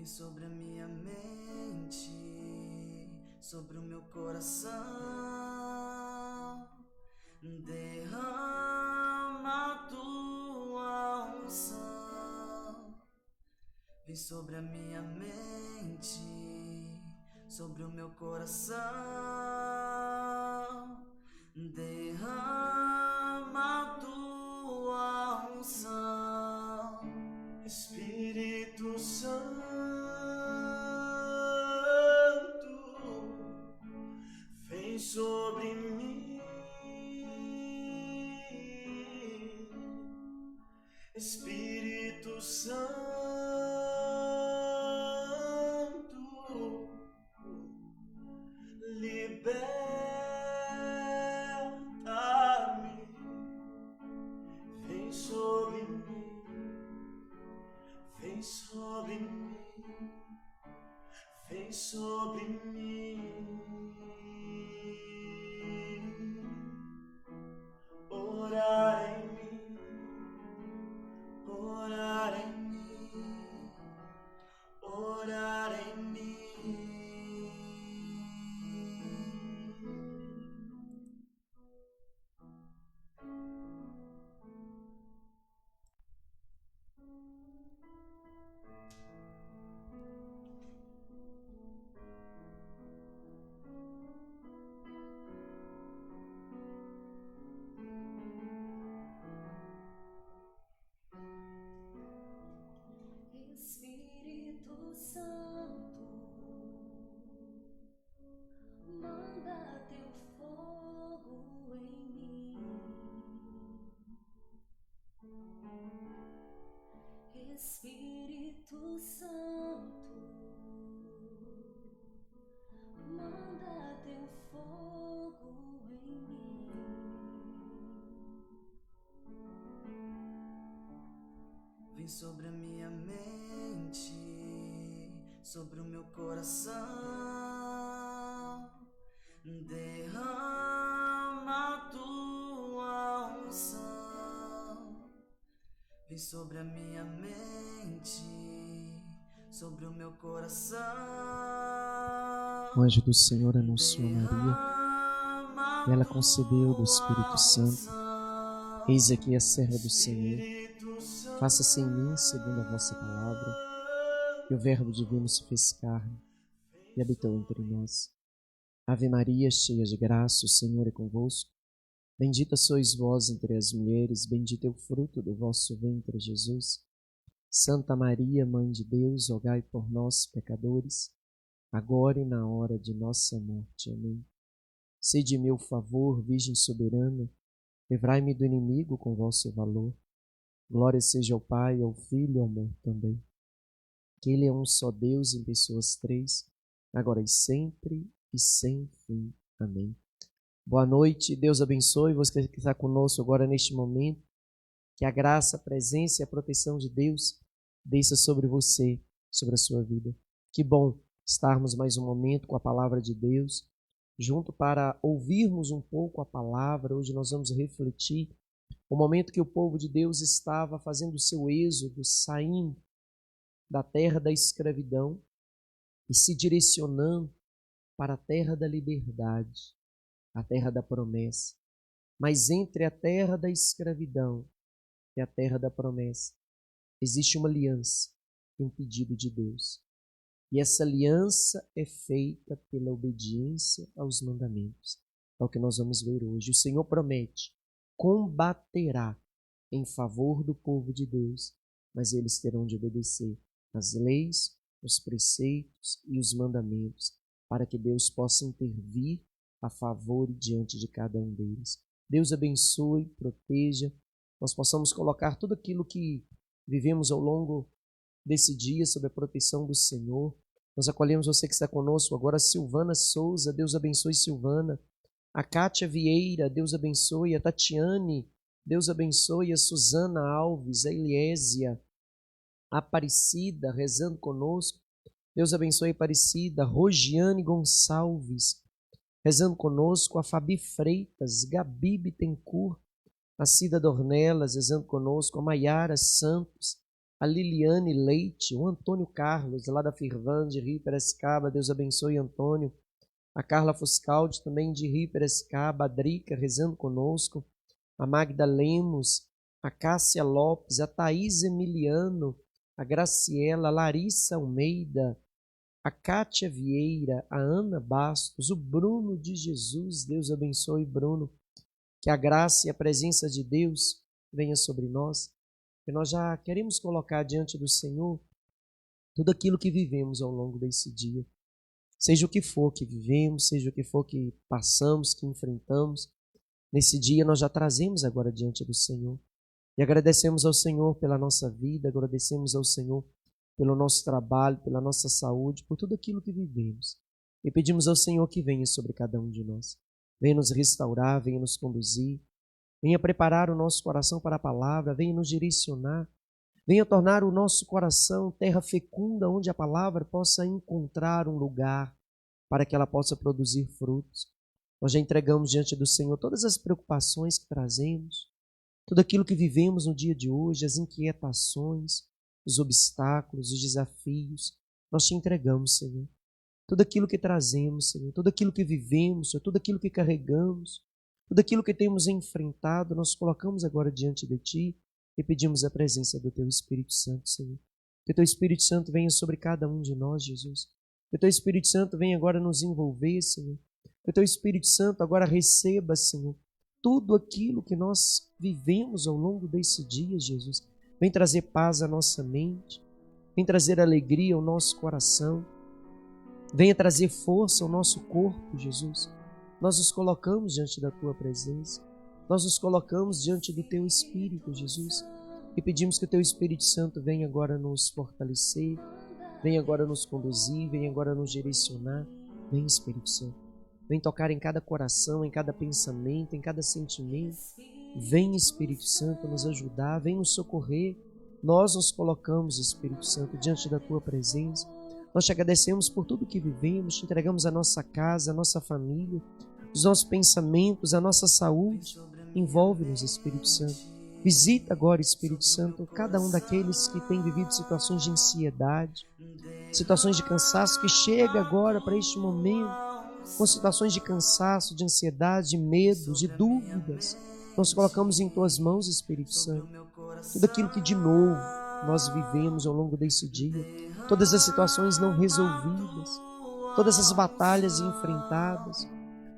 sobre a minha mente, sobre o meu coração. Derrama a tua unção. Vem sobre a minha mente, sobre o meu coração. Derrama a tua unção. Espírito Santo, vem sobre mim. Espírito Santo, liberta-me. Vem sobre mim, vem sobre mim, vem sobre mim. Orar em mim, orar em mim, orar em mim. Espírito Santo, manda teu fogo em mim. Espírito Santo, manda teu fogo em mim. Vem sobre a minha mente, sobre o meu coração. Derrama a tua unção. Vem sobre a minha mente, sobre o meu coração. O anjo do Senhor anunciou Maria, e ela concebeu do Espírito Santo. Eis aqui a serva do Senhor, faça-se em mim segundo a vossa palavra. E o Verbo divino se fez carne e habitou entre nós. Ave Maria, cheia de graça, o Senhor é convosco. Bendita sois vós entre as mulheres, bendito é o fruto do vosso ventre, Jesus. Santa Maria, Mãe de Deus, rogai por nós, pecadores, agora e na hora de nossa morte. Amém. Sede meu favor, Virgem soberana, livrai-me do inimigo com vosso valor. Glória seja ao Pai, ao Filho e ao amor também. Que Ele é um só Deus em pessoas três, agora e sempre e sem fim. Amém. Boa noite, Deus abençoe você que está conosco agora neste momento. Que a graça, a presença e a proteção de Deus desça sobre você, sobre a sua vida. Que bom estarmos mais um momento com a palavra de Deus, junto para ouvirmos um pouco a palavra. Hoje nós vamos refletir o momento que o povo de Deus estava fazendo o seu êxodo, saindo da terra da escravidão e se direcionando para a terra da liberdade, a terra da promessa. Mas entre a terra da escravidão e a terra da promessa existe uma aliança, um pedido de Deus. E essa aliança é feita pela obediência aos mandamentos. É o que nós vamos ver hoje. O Senhor promete, combaterá em favor do povo de Deus, mas eles terão de obedecer as leis, os preceitos e os mandamentos, para que Deus possa intervir a favor e diante de cada um deles. Deus abençoe, proteja, nós possamos colocar tudo aquilo que vivemos ao longo desse dia sob a proteção do Senhor. Nós acolhemos você que está conosco agora, Silvana Souza, Deus abençoe Silvana. A Kátia Vieira, Deus abençoe. A Tatiane, Deus abençoe. A Suzana Alves, a Eliésia, a Aparecida, rezando conosco. Deus abençoe a Aparecida. Rogiane Gonçalves, rezando conosco. A Fabi Freitas, Gabi Bittencourt, a Cida Dornelas, rezando conosco. A Maiara Santos, a Liliane Leite, o Antônio Carlos, lá da Firvan, de Rio Piracicaba, Deus abençoe Antônio, a Carla Fuscaldi, também de Rio Piracicaba, a Drica, rezando conosco, a Magda Lemos, a Cássia Lopes, a Thaís Emiliano, a Graciela, a Larissa Almeida, a Cátia Vieira, a Ana Bastos, o Bruno de Jesus, Deus abençoe Bruno, que a graça e a presença de Deus venha sobre nós, que nós já queremos colocar diante do Senhor tudo aquilo que vivemos ao longo desse dia. Seja o que for que vivemos, seja o que for que passamos, que enfrentamos, nesse dia nós já trazemos agora diante do Senhor. E agradecemos ao Senhor pela nossa vida, agradecemos ao Senhor pelo nosso trabalho, pela nossa saúde, por tudo aquilo que vivemos. E pedimos ao Senhor que venha sobre cada um de nós. Venha nos restaurar, venha nos conduzir, venha preparar o nosso coração para a palavra, venha nos direcionar, venha tornar o nosso coração terra fecunda, onde a palavra possa encontrar um lugar para que ela possa produzir frutos. Nós já entregamos diante do Senhor todas as preocupações que trazemos, tudo aquilo que vivemos no dia de hoje, as inquietações, os obstáculos, os desafios. Nós te entregamos, Senhor. Tudo aquilo que trazemos, Senhor, tudo aquilo que vivemos, Senhor, tudo aquilo que carregamos, tudo aquilo que temos enfrentado, nós colocamos agora diante de Ti e pedimos a presença do Teu Espírito Santo, Senhor. Que o Teu Espírito Santo venha sobre cada um de nós, Jesus. Que o Teu Espírito Santo venha agora nos envolver, Senhor. Que o Teu Espírito Santo agora receba, Senhor, tudo aquilo que nós vivemos ao longo desse dia, Jesus. Vem trazer paz à nossa mente, vem trazer alegria ao nosso coração, venha trazer força ao nosso corpo, Jesus. Nós nos colocamos diante da Tua presença, nós nos colocamos diante do Teu Espírito, Jesus, e pedimos que o Teu Espírito Santo venha agora nos fortalecer, venha agora nos conduzir, venha agora nos direcionar. Vem, Espírito Santo, vem tocar em cada coração, em cada pensamento, em cada sentimento. Vem, Espírito Santo, nos ajudar, vem nos socorrer. Nós nos colocamos, Espírito Santo, diante da Tua presença. Nós te agradecemos por tudo que vivemos, te entregamos a nossa casa, a nossa família, os nossos pensamentos, a nossa saúde. Envolve-nos, Espírito Santo. Visita agora, Espírito Santo, cada um daqueles que tem vivido situações de ansiedade, situações de cansaço, que chega agora para este momento com situações de cansaço, de ansiedade, de medo, de dúvidas. Nós colocamos em Tuas mãos, Espírito Santo, tudo aquilo que de novo nós vivemos ao longo desse dia, todas as situações não resolvidas, todas as batalhas enfrentadas,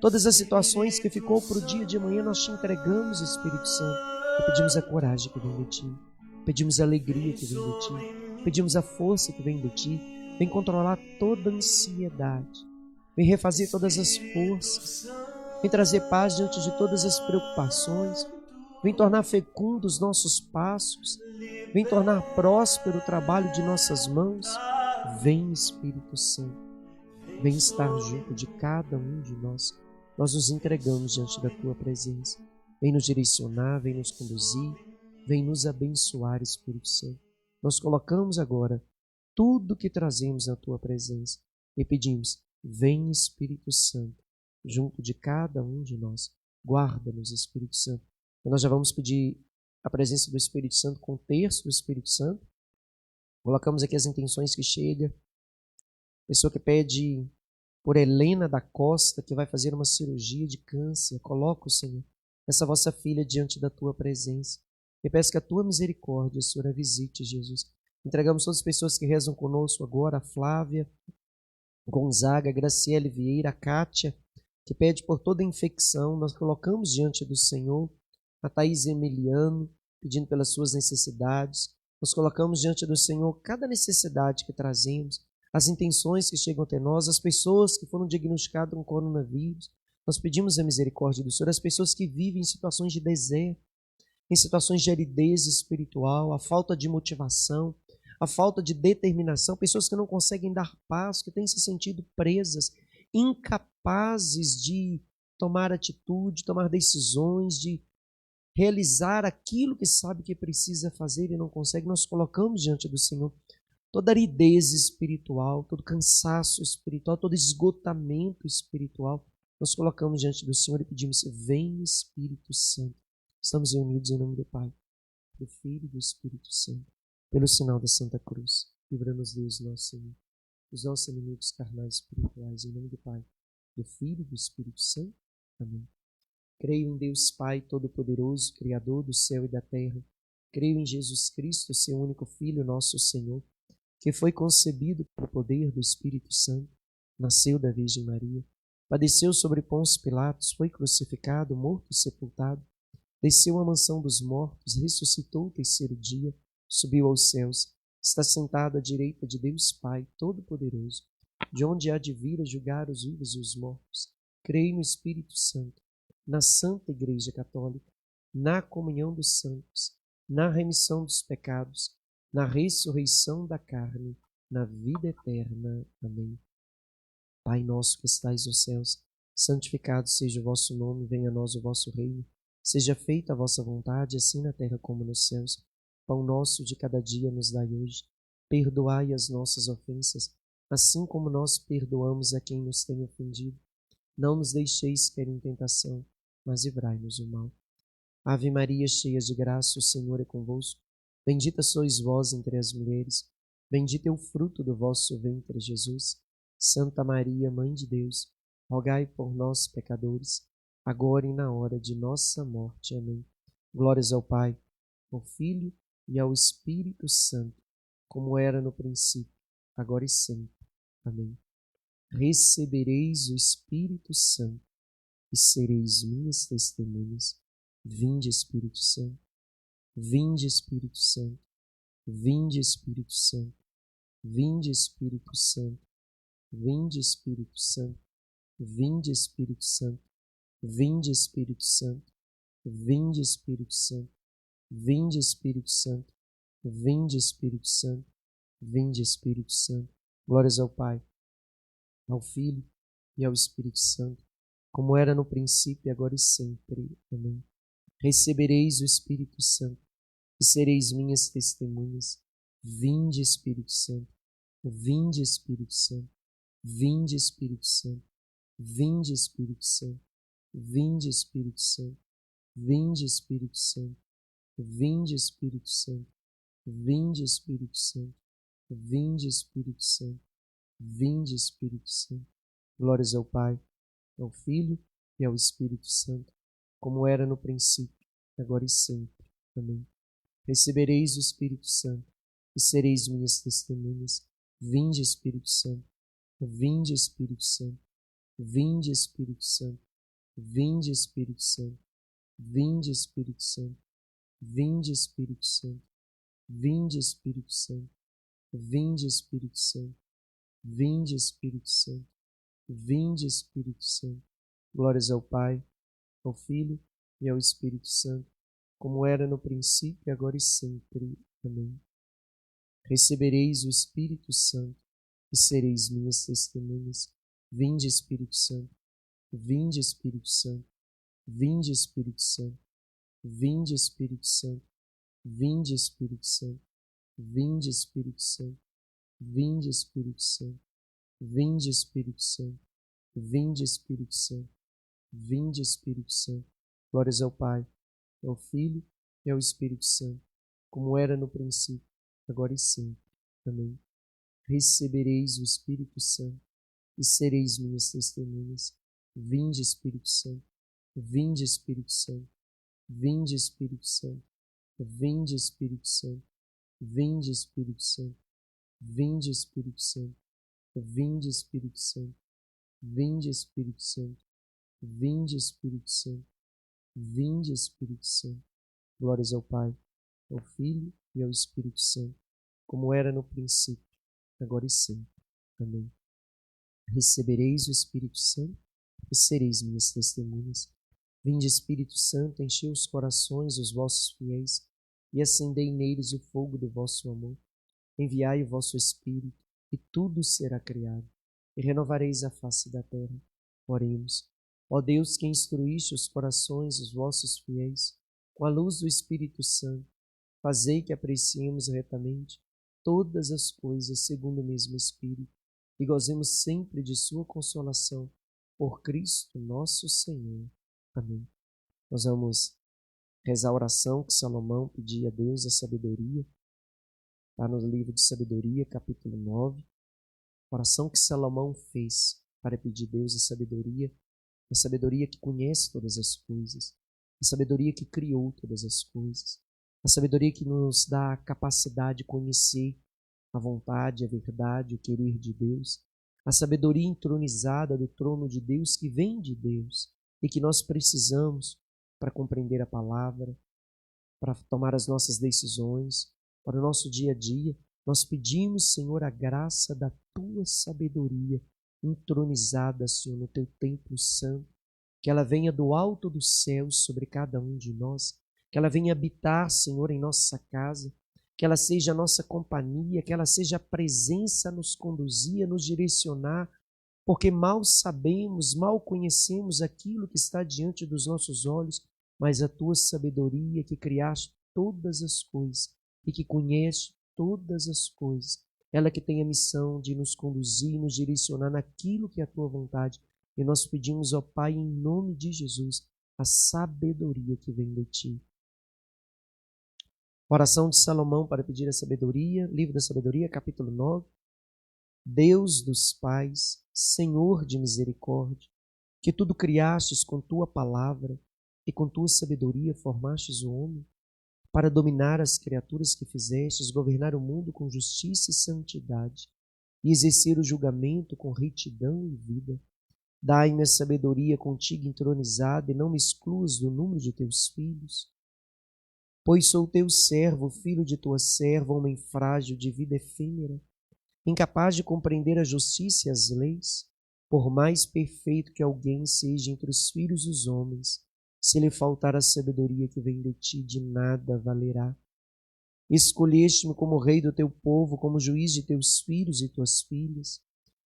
todas as situações que ficou para o dia de amanhã, nós Te entregamos, Espírito Santo, e pedimos a coragem que vem de Ti, pedimos a alegria que vem de Ti, pedimos a força que vem de Ti. Vem controlar toda a ansiedade, vem refazer todas as forças, vem trazer paz diante de todas as preocupações, vem tornar fecundo os nossos passos, vem tornar próspero o trabalho de nossas mãos. Vem, Espírito Santo, vem estar junto de cada um de nós. Nós nos entregamos diante da Tua presença. Vem nos direcionar, vem nos conduzir, vem nos abençoar, Espírito Santo. Nós colocamos agora tudo que trazemos na Tua presença e pedimos: vem, Espírito Santo, junto de cada um de nós. Guarda-nos, Espírito Santo. E nós já vamos pedir a presença do Espírito Santo com o terço do Espírito Santo. Colocamos aqui as intenções que chega. Pessoa que pede por Helena da Costa, que vai fazer uma cirurgia de câncer. Coloca, Senhor, essa vossa filha diante da Tua presença. E peço que a Tua misericórdia, Senhor, a visite, Jesus. Entregamos todas as pessoas que rezam conosco agora, a Flávia Gonzaga, a Graciele Vieira, a Kátia, que pede por toda infecção. Nós colocamos diante do Senhor. A Thaís Emiliano, pedindo pelas suas necessidades. Nós colocamos diante do Senhor cada necessidade que trazemos, as intenções que chegam até nós, as pessoas que foram diagnosticadas com coronavírus. Nós pedimos a misericórdia do Senhor, as pessoas que vivem em situações de deserto, em situações de aridez espiritual, a falta de motivação, a falta de determinação, pessoas que não conseguem dar passo, que têm se sentido presas, incapazes de tomar atitude, tomar decisões, de realizar aquilo que sabe que precisa fazer e não consegue. Nós colocamos diante do Senhor toda aridez espiritual, todo cansaço espiritual, todo esgotamento espiritual. Nós colocamos diante do Senhor e pedimos: vem, Espírito Santo. Estamos reunidos em nome do Pai, do Filho e do Espírito Santo. Pelo sinal da Santa Cruz, livra-nos Deus, nosso Senhor, dos nossos inimigos carnais e espirituais, em nome do Pai, do Filho e do Espírito Santo. Amém. Creio em Deus Pai Todo-Poderoso, Criador do céu e da terra. Creio em Jesus Cristo, seu único Filho, nosso Senhor, que foi concebido pelo poder do Espírito Santo, nasceu da Virgem Maria, padeceu sobre Pôncio Pilatos, foi crucificado, morto e sepultado, desceu à mansão dos mortos, ressuscitou o terceiro dia, subiu aos céus, está sentado à direita de Deus Pai Todo-Poderoso, de onde há de vir a julgar os vivos e os mortos. Creio no Espírito Santo, na Santa Igreja Católica, na comunhão dos santos, na remissão dos pecados, na ressurreição da carne, na vida eterna. Amém. Pai nosso que estais nos céus, santificado seja o vosso nome, venha a nós o vosso reino. Seja feita a vossa vontade, assim na terra como nos céus. Pão nosso de cada dia nos dai hoje. Perdoai as nossas ofensas, assim como nós perdoamos a quem nos tem ofendido. Não nos deixeis cair em tentação, mas livrai-nos do mal. Ave Maria, cheia de graça, o Senhor é convosco. Bendita sois vós entre as mulheres. Bendito é o fruto do vosso ventre, Jesus. Santa Maria, Mãe de Deus, rogai por nós, pecadores, agora e na hora de nossa morte. Amém. Glórias ao Pai, ao Filho e ao Espírito Santo, como era no princípio, agora e sempre. Amém. Recebereis o Espírito Santo e sereis minhas testemunhas. Vinde, Espírito Santo. Vinde, Espírito Santo. Vinde, Espírito Santo. Vinde, Espírito Santo. Vinde, Espírito Santo. Vinde, Espírito Santo. Vinde, Espírito Santo. Vinde, Espírito Santo. Vinde, Espírito Santo. Vinde, Espírito Santo. Vinde, Espírito Santo. Glórias ao Pai, ao Filho e ao Espírito Santo, como era no princípio, agora e sempre. Amém. Recebereis o Espírito Santo e sereis minhas testemunhas. Vinde, Espírito Santo. Vinde, Espírito Santo. Vinde, Espírito Santo. Vinde, Espírito Santo. Vinde, Espírito Santo. Vinde, Espírito Santo. Vinde, Espírito Santo. Vinde, Espírito Santo. Vinde, Espírito Santo. Vinde, Espírito Santo. Glórias ao Pai, ao Filho e ao Espírito Santo, como era no princípio, agora e sempre. Amém. Recebereis o Espírito Santo e sereis minhas testemunhas. Vinde, Espírito Santo. Vinde, Espírito Santo. Vinde, Espírito Santo. Vinde, Espírito Santo. Vinde, Espírito Santo. Vinde, Espírito Santo. Vinde, Espírito Santo. Vinde, Espírito Santo. Vinde, Espírito Santo. Vinde, Espírito Santo. Glórias ao Pai, ao Filho e ao Espírito Santo, como era no princípio, agora e sempre. Amém. Recebereis o Espírito Santo e sereis minhas testemunhas. Vinde, Espírito Santo. Vinde, Espírito Santo. Vinde, Espírito Santo. Vinde, Espírito Santo. Vinde, Espírito Santo. Vinde, Espírito Santo. Vinde, Espírito Santo. Vinde, Espírito Santo. Vinde, Espírito Santo. Vinde, Espírito Santo. Glórias ao Pai, ao Filho e ao Espírito Santo, como era no princípio, agora e sempre. Amém. Recebereis o Espírito Santo e sereis minhas testemunhas. Vinde, Espírito Santo. Vinde, Espírito Santo. Vinde, Espírito Santo. Vinde, Espírito Santo. Vinde, Espírito Santo. Vinde, Espírito Santo. Vinde, Espírito Santo. Vinde, Espírito Santo. Vinde, Espírito Santo. Vinde, Espírito Santo. Glórias ao Pai, ao Filho e ao Espírito Santo, como era no princípio, agora e sempre. Amém. Recebereis o Espírito Santo e sereis minhas testemunhas. Vinde, Espírito Santo, enchei os corações dos vossos fiéis e acendei neles o fogo do vosso amor. Enviai o vosso Espírito e tudo será criado, e renovareis a face da terra. Oremos. Ó Deus, que instruíste os corações dos vossos fiéis com a luz do Espírito Santo, fazei que apreciemos retamente todas as coisas segundo o mesmo Espírito e gozemos sempre de sua consolação. Por Cristo nosso Senhor. Amém. Nós vamos rezar a oração que Salomão pedia a Deus, a sabedoria. Está no livro de Sabedoria, capítulo 9. A oração que Salomão fez para pedir a Deus a sabedoria que conhece todas as coisas, a sabedoria que criou todas as coisas, a sabedoria que nos dá a capacidade de conhecer a vontade, a verdade, o querer de Deus, a sabedoria entronizada do trono de Deus que vem de Deus e que nós precisamos para compreender a palavra, para tomar as nossas decisões, para o nosso dia a dia. Nós pedimos, Senhor, a graça da Tua sabedoria entronizada, Senhor, no Teu templo santo, que ela venha do alto dos céus sobre cada um de nós, que ela venha habitar, Senhor, em nossa casa, que ela seja a nossa companhia, que ela seja a presença a nos conduzir, a nos direcionar, porque mal sabemos, mal conhecemos aquilo que está diante dos nossos olhos, mas a Tua sabedoria que criaste todas as coisas e que conhece todas as coisas, ela que tem a missão de nos conduzir, nos direcionar naquilo que é a Tua vontade. E nós pedimos ao Pai, em nome de Jesus, a sabedoria que vem de Ti. Oração de Salomão para pedir a sabedoria, livro da Sabedoria, capítulo 9. Deus dos pais, Senhor de misericórdia, que tudo criastes com Tua palavra e com Tua sabedoria formastes o homem, para dominar as criaturas que fizestes, governar o mundo com justiça e santidade, e exercer o julgamento com retidão e vida. Dai-me a sabedoria contigo entronizada, e não me excluas do número de Teus filhos. Pois sou Teu servo, filho de Tua serva, homem frágil, de vida efêmera, incapaz de compreender a justiça e as leis, por mais perfeito que alguém seja entre os filhos dos homens, se lhe faltar a sabedoria que vem de Ti, de nada valerá. Escolheste-me como rei do Teu povo, como juiz de Teus filhos e Tuas filhas.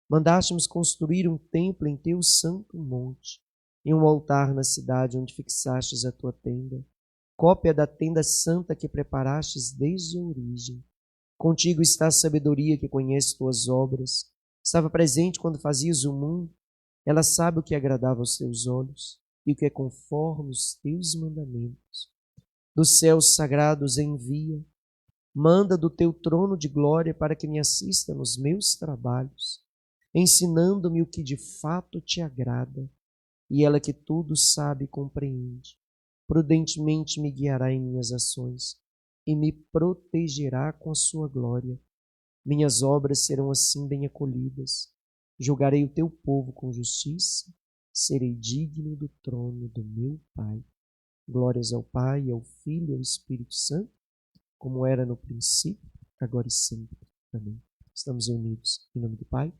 Mandaste-me construir um templo em Teu santo monte, e um altar na cidade onde fixastes a Tua tenda, cópia da tenda santa que preparastes desde a origem. Contigo está a sabedoria que conhece Tuas obras. Estava presente quando fazias o mundo. Ela sabe o que agradava aos Teus olhos e o que é conforme os Teus mandamentos. Dos céus sagrados envia, manda do Teu trono de glória para que me assista nos meus trabalhos, ensinando-me o que de fato Te agrada, e ela que tudo sabe e compreende, prudentemente me guiará em minhas ações e me protegerá com a sua glória. Minhas obras serão assim bem acolhidas. Julgarei o Teu povo com justiça, serei digno do trono do meu Pai. Glórias ao Pai, ao Filho e ao Espírito Santo, como era no princípio, agora e sempre. Amém. Estamos reunidos em nome do Pai,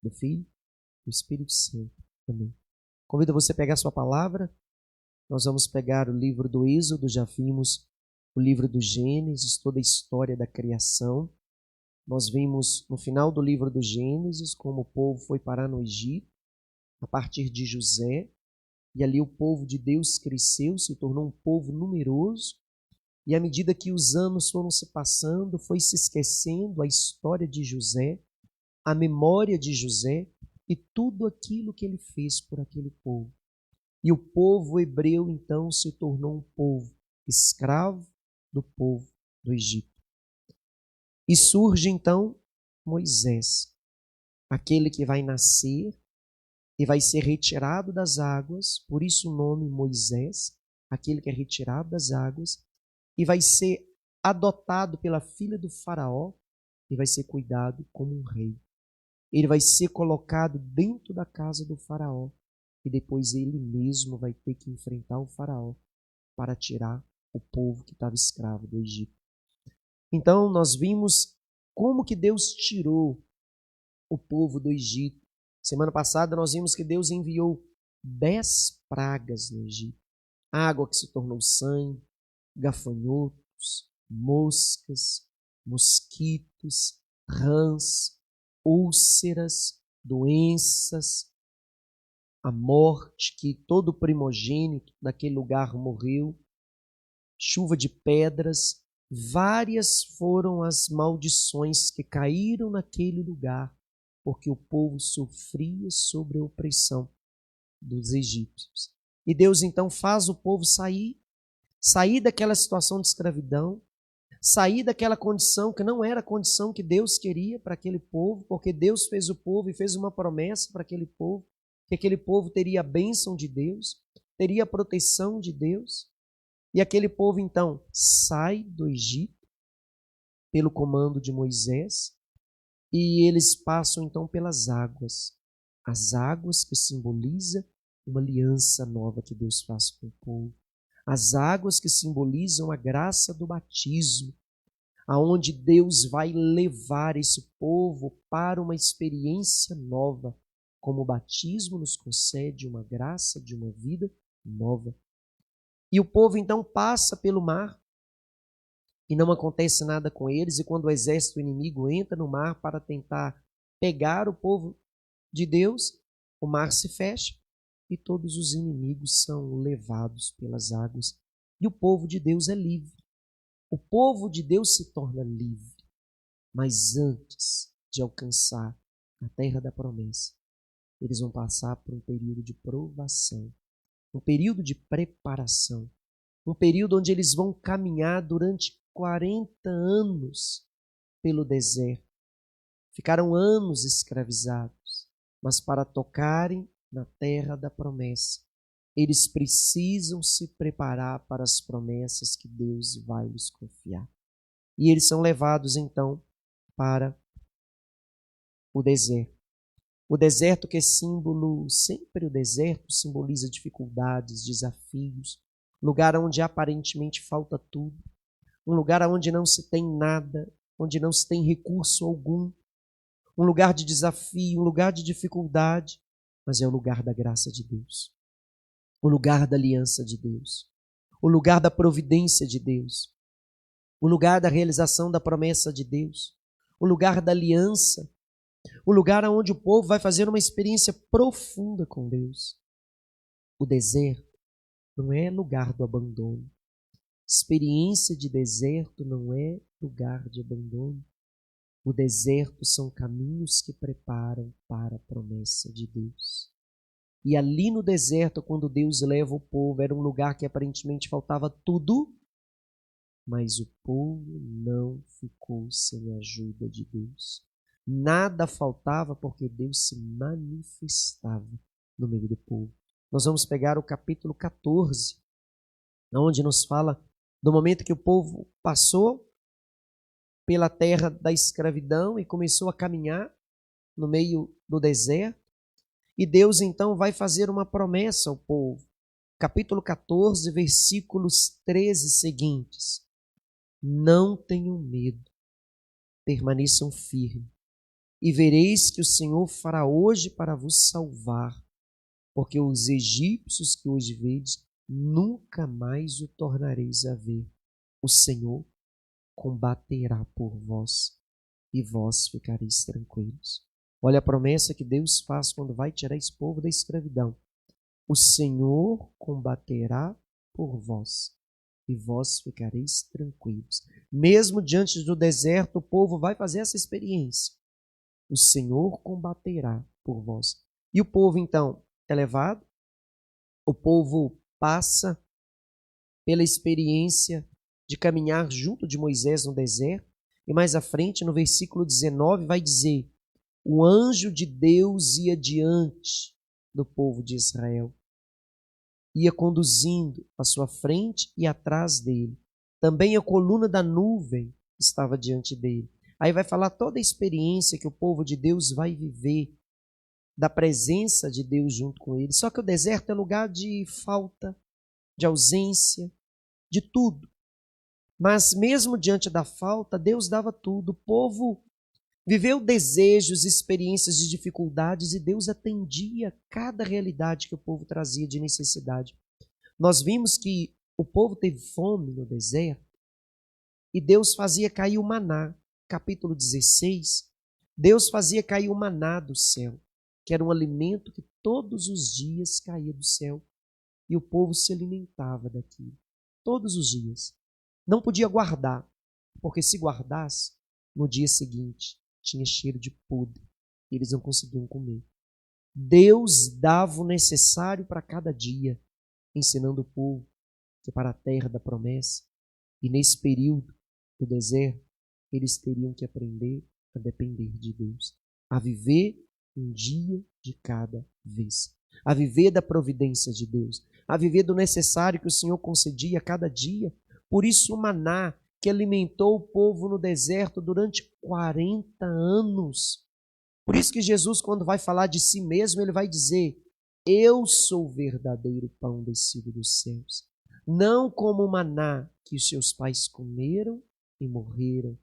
do Filho e do Espírito Santo. Amém. Convido você a pegar sua palavra. Nós vamos pegar o livro do Êxodo, já vimos o livro do Gênesis, toda a história da criação. Nós vimos no final do livro do Gênesis como o povo foi parar no Egito, a partir de José, e ali o povo de Deus cresceu, se tornou um povo numeroso, e à medida que os anos foram se passando, foi se esquecendo a história de José, a memória de José e tudo aquilo que ele fez por aquele povo. E o povo hebreu, então, se tornou um povo escravo do povo do Egito. E surge, então, Moisés, aquele que vai nascer e vai ser retirado das águas, por isso o nome Moisés, aquele que é retirado das águas, e vai ser adotado pela filha do faraó e vai ser cuidado como um rei. Ele vai ser colocado dentro da casa do faraó e depois ele mesmo vai ter que enfrentar o faraó para tirar o povo que estava escravo do Egito. Então nós vimos como que Deus tirou o povo do Egito. Semana passada nós vimos que Deus enviou 10 pragas no Egito. Água que se tornou sangue, gafanhotos, moscas, mosquitos, rãs, úlceras, doenças, a morte, que todo primogênito daquele lugar morreu, chuva de pedras. Várias foram as maldições que caíram naquele lugar, porque o povo sofria sobre a opressão dos egípcios. E Deus então faz o povo sair daquela situação de escravidão, sair daquela condição que não era a condição que Deus queria para aquele povo, porque Deus fez o povo e fez uma promessa para aquele povo, que aquele povo teria a bênção de Deus, teria a proteção de Deus. E aquele povo, então, sai do Egito pelo comando de Moisés e eles passam, então, pelas águas. As águas que simbolizam uma aliança nova que Deus faz com o povo. As águas que simbolizam a graça do batismo, aonde Deus vai levar esse povo para uma experiência nova, como o batismo nos concede uma graça de uma vida nova. E o povo então passa pelo mar e não acontece nada com eles, e quando o exército inimigo entra no mar para tentar pegar o povo de Deus, o mar se fecha e todos os inimigos são levados pelas águas. E o povo de Deus é livre. O povo de Deus se torna livre. Mas antes de alcançar a terra da promessa, eles vão passar por um período de provação, um período de preparação, um período onde eles vão caminhar durante 40 anos pelo deserto. Ficaram anos escravizados, mas para tocarem na terra da promessa, eles precisam se preparar para as promessas que Deus vai lhes confiar. E eles são levados então para o deserto. O deserto que é símbolo, sempre o deserto simboliza dificuldades, desafios, lugar onde aparentemente falta tudo, um lugar onde não se tem nada, onde não se tem recurso algum, um lugar de desafio, um lugar de dificuldade, mas é o lugar da graça de Deus, o lugar da aliança de Deus, o lugar da providência de Deus, o lugar da realização da promessa de Deus, o lugar da aliança, o lugar onde o povo vai fazer uma experiência profunda com Deus. O deserto não é lugar do abandono. Experiência de deserto não é lugar de abandono. O deserto são caminhos que preparam para a promessa de Deus. E ali no deserto, quando Deus leva o povo, era um lugar que aparentemente faltava tudo, mas o povo não ficou sem a ajuda de Deus. Nada faltava porque Deus se manifestava no meio do povo. Nós vamos pegar o capítulo 14, onde nos fala do momento que o povo passou pela terra da escravidão e começou a caminhar no meio do deserto. E Deus então vai fazer uma promessa ao povo. Capítulo 14, versículos 13 seguintes. Não tenham medo, permaneçam firmes, e vereis que o Senhor fará hoje para vos salvar, porque os egípcios que hoje vedes, nunca mais o tornareis a ver. O Senhor combaterá por vós, e vós ficareis tranquilos. Olha a promessa que Deus faz quando vai tirar esse povo da escravidão. O Senhor combaterá por vós, e vós ficareis tranquilos. Mesmo diante do deserto, o povo vai fazer essa experiência. O Senhor combaterá por vós. E o povo, então, é levado. O povo passa pela experiência de caminhar junto de Moisés no deserto. E mais à frente, no versículo 19, vai dizer: o anjo de Deus ia diante do povo de Israel, ia conduzindo à sua frente e atrás dele. Também a coluna da nuvem estava diante dele. Aí vai falar toda a experiência que o povo de Deus vai viver, da presença de Deus junto com ele. Só que o deserto é lugar de falta, de ausência, de tudo. Mas mesmo diante da falta, Deus dava tudo. O povo viveu desejos, experiências de dificuldades e Deus atendia cada realidade que o povo trazia de necessidade. Nós vimos que o povo teve fome no deserto e Deus fazia cair o maná. Capítulo 16, Deus fazia cair o maná do céu, que era um alimento que todos os dias caía do céu e o povo se alimentava daquilo, todos os dias. Não podia guardar, porque se guardasse, no dia seguinte tinha cheiro de podre e eles não conseguiam comer. Deus dava o necessário para cada dia, ensinando o povo que para a terra da promessa. E nesse período, no deserto, eles teriam que aprender a depender de Deus, a viver um dia de cada vez, a viver da providência de Deus, a viver do necessário que o Senhor concedia a cada dia. Por isso o maná que alimentou o povo no deserto durante 40 anos. Por isso que Jesus, quando vai falar de si mesmo, ele vai dizer: eu sou o verdadeiro pão descido dos céus. Não como o maná que os seus pais comeram e morreram,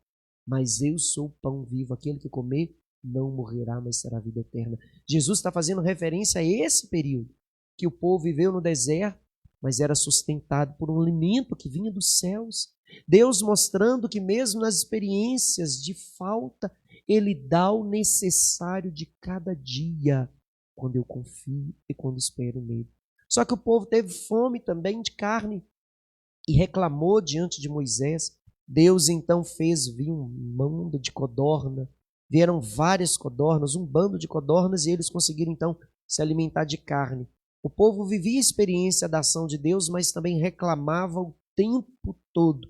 mas eu sou o pão vivo, aquele que comer não morrerá, mas será a vida eterna. Jesus está fazendo referência a esse período, que o povo viveu no deserto, mas era sustentado por um alimento que vinha dos céus. Deus mostrando que mesmo nas experiências de falta, Ele dá o necessário de cada dia, quando eu confio e quando espero nele. Só que o povo teve fome também de carne e reclamou diante de Moisés. Deus então fez vir um bando de codorna, vieram várias codornas, um bando de codornas, e eles conseguiram então se alimentar de carne. O povo vivia a experiência da ação de Deus, mas também reclamava o tempo todo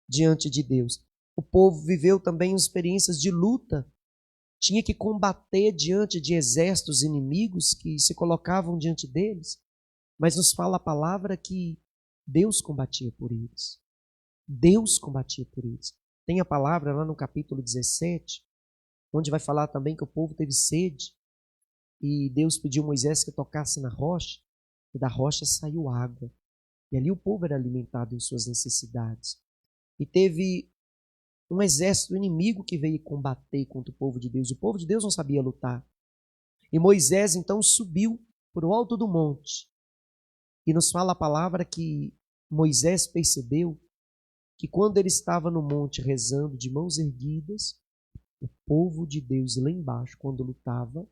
diante de Deus. O povo viveu também experiências de luta, tinha que combater diante de exércitos inimigos que se colocavam diante deles, mas nos fala a palavra que Deus combatia por eles. Deus combatia por eles. Tem a palavra lá no capítulo 17, onde vai falar também que o povo teve sede e Deus pediu a Moisés que tocasse na rocha, e da rocha saiu água. E ali o povo era alimentado em suas necessidades. E teve um exército inimigo que veio combater contra o povo de Deus. O povo de Deus não sabia lutar. E Moisés então subiu para o alto do monte. E nos fala a palavra que Moisés percebeu que quando ele estava no monte rezando de mãos erguidas, o povo de Deus lá embaixo, quando lutava,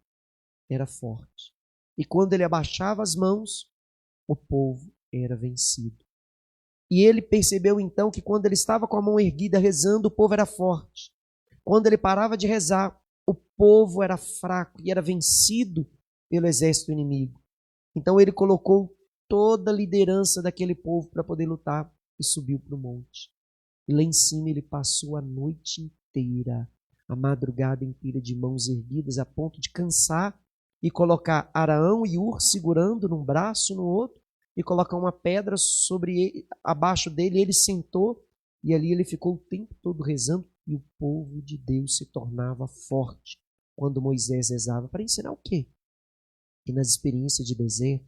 era forte. E quando ele abaixava as mãos, o povo era vencido. E ele percebeu então que quando ele estava com a mão erguida rezando, o povo era forte. Quando ele parava de rezar, o povo era fraco e era vencido pelo exército inimigo. Então ele colocou toda a liderança daquele povo para poder lutar e subiu para o monte. E lá em cima ele passou a noite inteira, a madrugada inteira de mãos erguidas, a ponto de cansar e colocar Araão e Ur segurando num braço e no outro, e colocar uma pedra sobre ele, abaixo dele. Ele sentou e ali ele ficou o tempo todo rezando, e o povo de Deus se tornava forte quando Moisés rezava. Para ensinar o quê? Que nas experiências de deserto,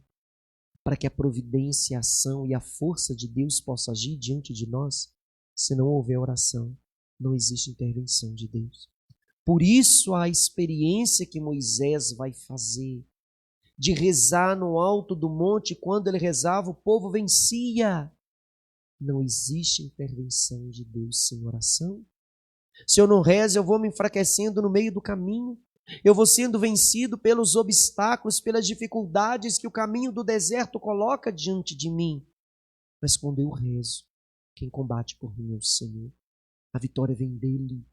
para que a providência, a ação e a força de Deus possa agir diante de nós, se não houver oração, não existe intervenção de Deus. Por isso a experiência que Moisés vai fazer de rezar no alto do monte, quando ele rezava, o povo vencia. Não existe intervenção de Deus sem oração. Se eu não rezo, eu vou me enfraquecendo no meio do caminho. Eu vou sendo vencido pelos obstáculos, pelas dificuldades que o caminho do deserto coloca diante de mim. Mas quando eu rezo, quem combate por mim é o Senhor. A vitória vem dele.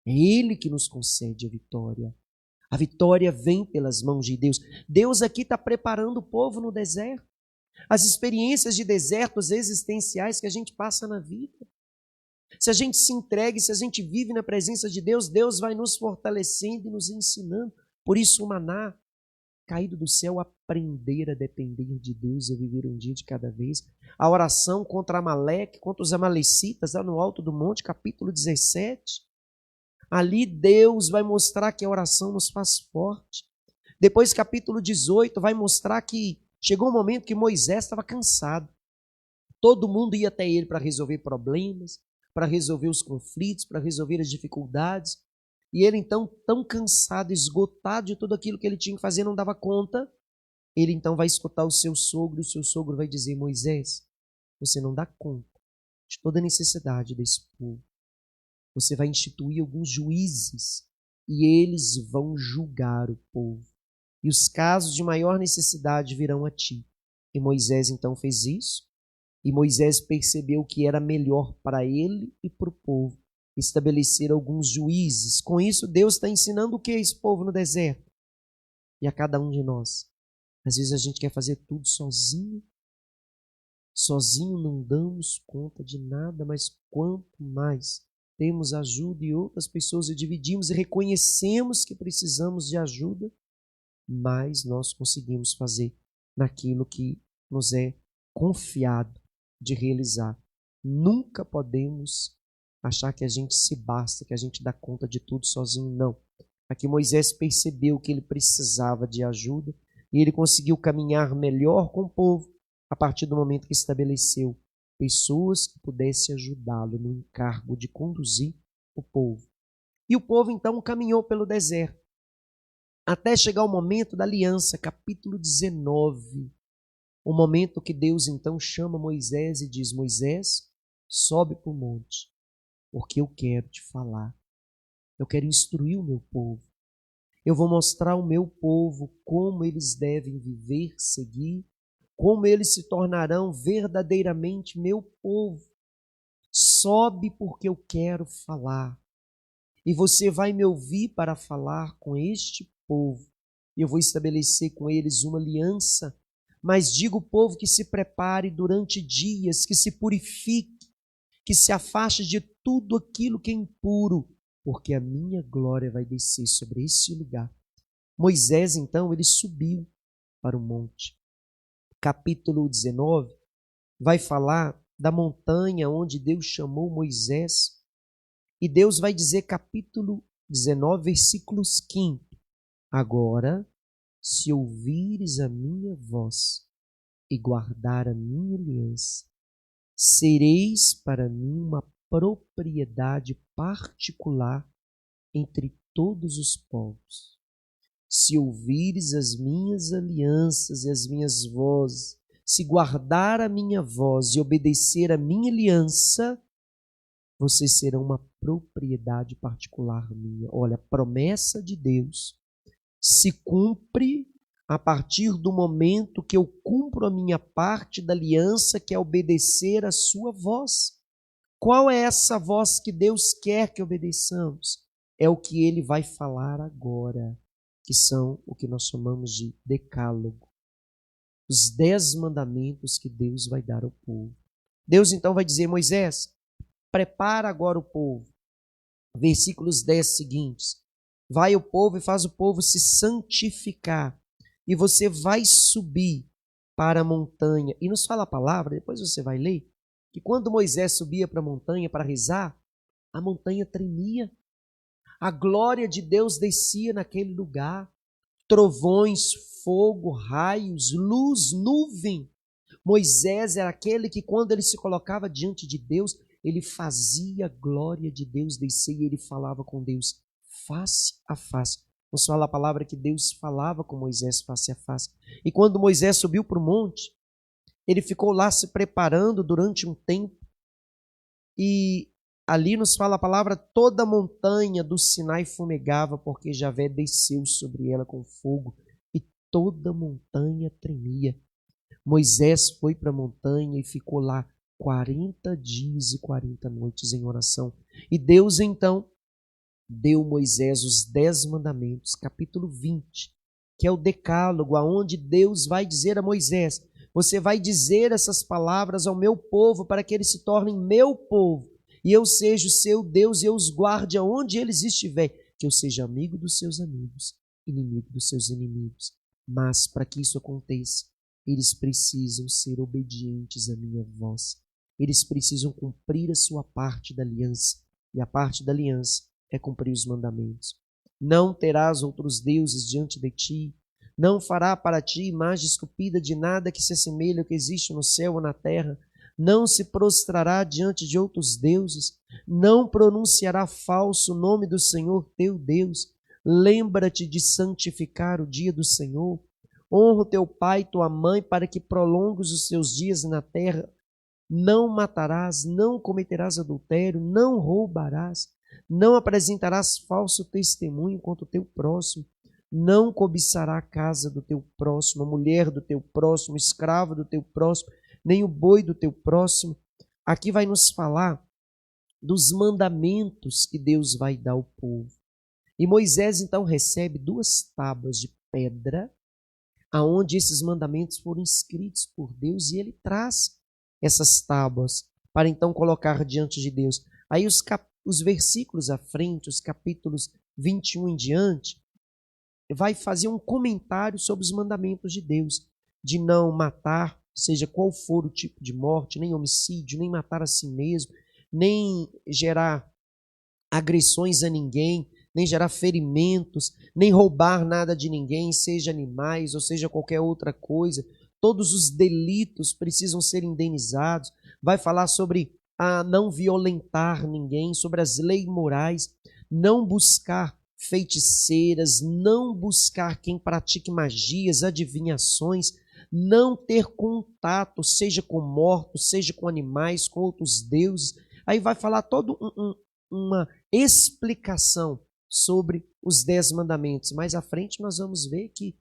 É Ele que nos concede a vitória. A vitória vem pelas mãos de Deus. Deus aqui está preparando o povo no deserto. As experiências de desertos existenciais que a gente passa na vida. Se a gente se entregue, se a gente vive na presença de Deus, Deus vai nos fortalecendo e nos ensinando. Por isso o maná caído do céu, aprender a depender de Deus e viver um dia de cada vez. A oração contra Amaleque, contra os amalecitas, lá no alto do monte, capítulo 17. Ali Deus vai mostrar que a oração nos faz forte. Depois, capítulo 18, vai mostrar que chegou um momento que Moisés estava cansado. Todo mundo ia até ele para resolver problemas, para resolver os conflitos, para resolver as dificuldades. E ele então, tão cansado, esgotado de tudo aquilo que ele tinha que fazer, não dava conta. Ele então vai escutar o seu sogro, e o seu sogro vai dizer: Moisés, você não dá conta de toda a necessidade desse povo. Você vai instituir alguns juízes e eles vão julgar o povo. E os casos de maior necessidade virão a ti. E Moisés então fez isso. E Moisés percebeu que era melhor para ele e para o povo estabelecer alguns juízes. Com isso, Deus está ensinando o que é esse povo no deserto? E a cada um de nós. Às vezes a gente quer fazer tudo sozinho. Sozinho não damos conta de nada, mas quanto mais temos ajuda e outras pessoas e dividimos e reconhecemos que precisamos de ajuda, mais nós conseguimos fazer naquilo que nos é confiado de realizar. Nunca podemos achar que a gente se basta, que a gente dá conta de tudo sozinho, não. Aqui Moisés percebeu que ele precisava de ajuda e ele conseguiu caminhar melhor com o povo a partir do momento que estabeleceu pessoas que pudessem ajudá-lo no encargo de conduzir o povo. E o povo então caminhou pelo deserto, até chegar o momento da aliança, capítulo 19. O momento que Deus então chama Moisés e diz: Moisés, sobe para o monte, porque eu quero te falar. Eu quero instruir o meu povo. Eu vou mostrar ao meu povo como eles devem viver, seguir, como eles se tornarão verdadeiramente meu povo. Sobe porque eu quero falar. E você vai me ouvir para falar com este povo. Eu vou estabelecer com eles uma aliança. Mas digo ao povo que se prepare durante dias, que se purifique, que se afaste de tudo aquilo que é impuro, porque a minha glória vai descer sobre esse lugar. Moisés, então, ele subiu para o monte. Capítulo 19 vai falar da montanha onde Deus chamou Moisés. E Deus vai dizer, capítulo 19, versículos 5. Agora, se ouvires a minha voz e guardar a minha aliança, sereis para mim uma propriedade particular entre todos os povos. Se ouvires as minhas alianças e as minhas vozes, se guardar a minha voz e obedecer a minha aliança, vocês serão uma propriedade particular minha. Olha, a promessa de Deus se cumpre a partir do momento que eu cumpro a minha parte da aliança, que é obedecer a sua voz. Qual é essa voz que Deus quer que obedeçamos? É o que ele vai falar agora, que são o que nós chamamos de decálogo. Os 10 mandamentos que Deus vai dar ao povo. Deus então vai dizer: Moisés, prepara agora o povo. Versículos 10 seguintes. Vai o povo e faz o povo se santificar. E você vai subir para a montanha. E nos fala a palavra, depois você vai ler, que quando Moisés subia para a montanha para rezar, a montanha tremia. A glória de Deus descia naquele lugar. Trovões, fogo, raios, luz, nuvem. Moisés era aquele que, quando ele se colocava diante de Deus, ele fazia a glória de Deus descer e ele falava com Deus face a face. Nos fala a palavra que Deus falava com Moisés face a face. E quando Moisés subiu para o monte, ele ficou lá se preparando durante um tempo. E ali nos fala a palavra, toda a montanha do Sinai fumegava, porque Javé desceu sobre ela com fogo, e toda a montanha tremia. Moisés foi para a montanha e ficou lá 40 dias e 40 noites em oração. E Deus então deu Moisés os 10 mandamentos, capítulo 20, que é o decálogo, aonde Deus vai dizer a Moisés: você vai dizer essas palavras ao meu povo para que eles se tornem meu povo, e eu seja o seu Deus e eu os guarde aonde eles estiverem, que eu seja amigo dos seus amigos, inimigo dos seus inimigos. Mas para que isso aconteça, eles precisam ser obedientes à minha voz. Eles precisam cumprir a sua parte da aliança, e a parte da aliança é cumprir os mandamentos. Não terás outros deuses diante de ti, não fará para ti imagem esculpida de nada que se assemelhe ao que existe no céu ou na terra, não se prostrará diante de outros deuses, não pronunciará falso o nome do Senhor teu Deus. Lembra-te de santificar o dia do Senhor. Honra o teu pai e tua mãe para que prolongues os seus dias na terra. Não matarás, não cometerás adultério, não roubarás, não apresentarás falso testemunho contra o teu próximo, não cobiçará a casa do teu próximo, a mulher do teu próximo, o escravo do teu próximo, nem o boi do teu próximo. Aqui vai nos falar dos mandamentos que Deus vai dar ao povo. E Moisés então recebe 2 tábuas de pedra, aonde esses mandamentos foram escritos por Deus, e ele traz essas tábuas para então colocar diante de Deus. Aí os os versículos à frente, os capítulos 21 em diante, vai fazer um comentário sobre os mandamentos de Deus, de não matar, seja qual for o tipo de morte, nem homicídio, nem matar a si mesmo, nem gerar agressões a ninguém, nem gerar ferimentos, nem roubar nada de ninguém, seja animais ou seja qualquer outra coisa. Todos os delitos precisam ser indenizados. Vai falar sobre a não violentar ninguém, sobre as leis morais, não buscar feiticeiras, não buscar quem pratique magias, adivinhações, não ter contato, seja com mortos, seja com animais, com outros deuses. Aí vai falar toda uma explicação sobre os 10 mandamentos. Mais à frente nós vamos ver que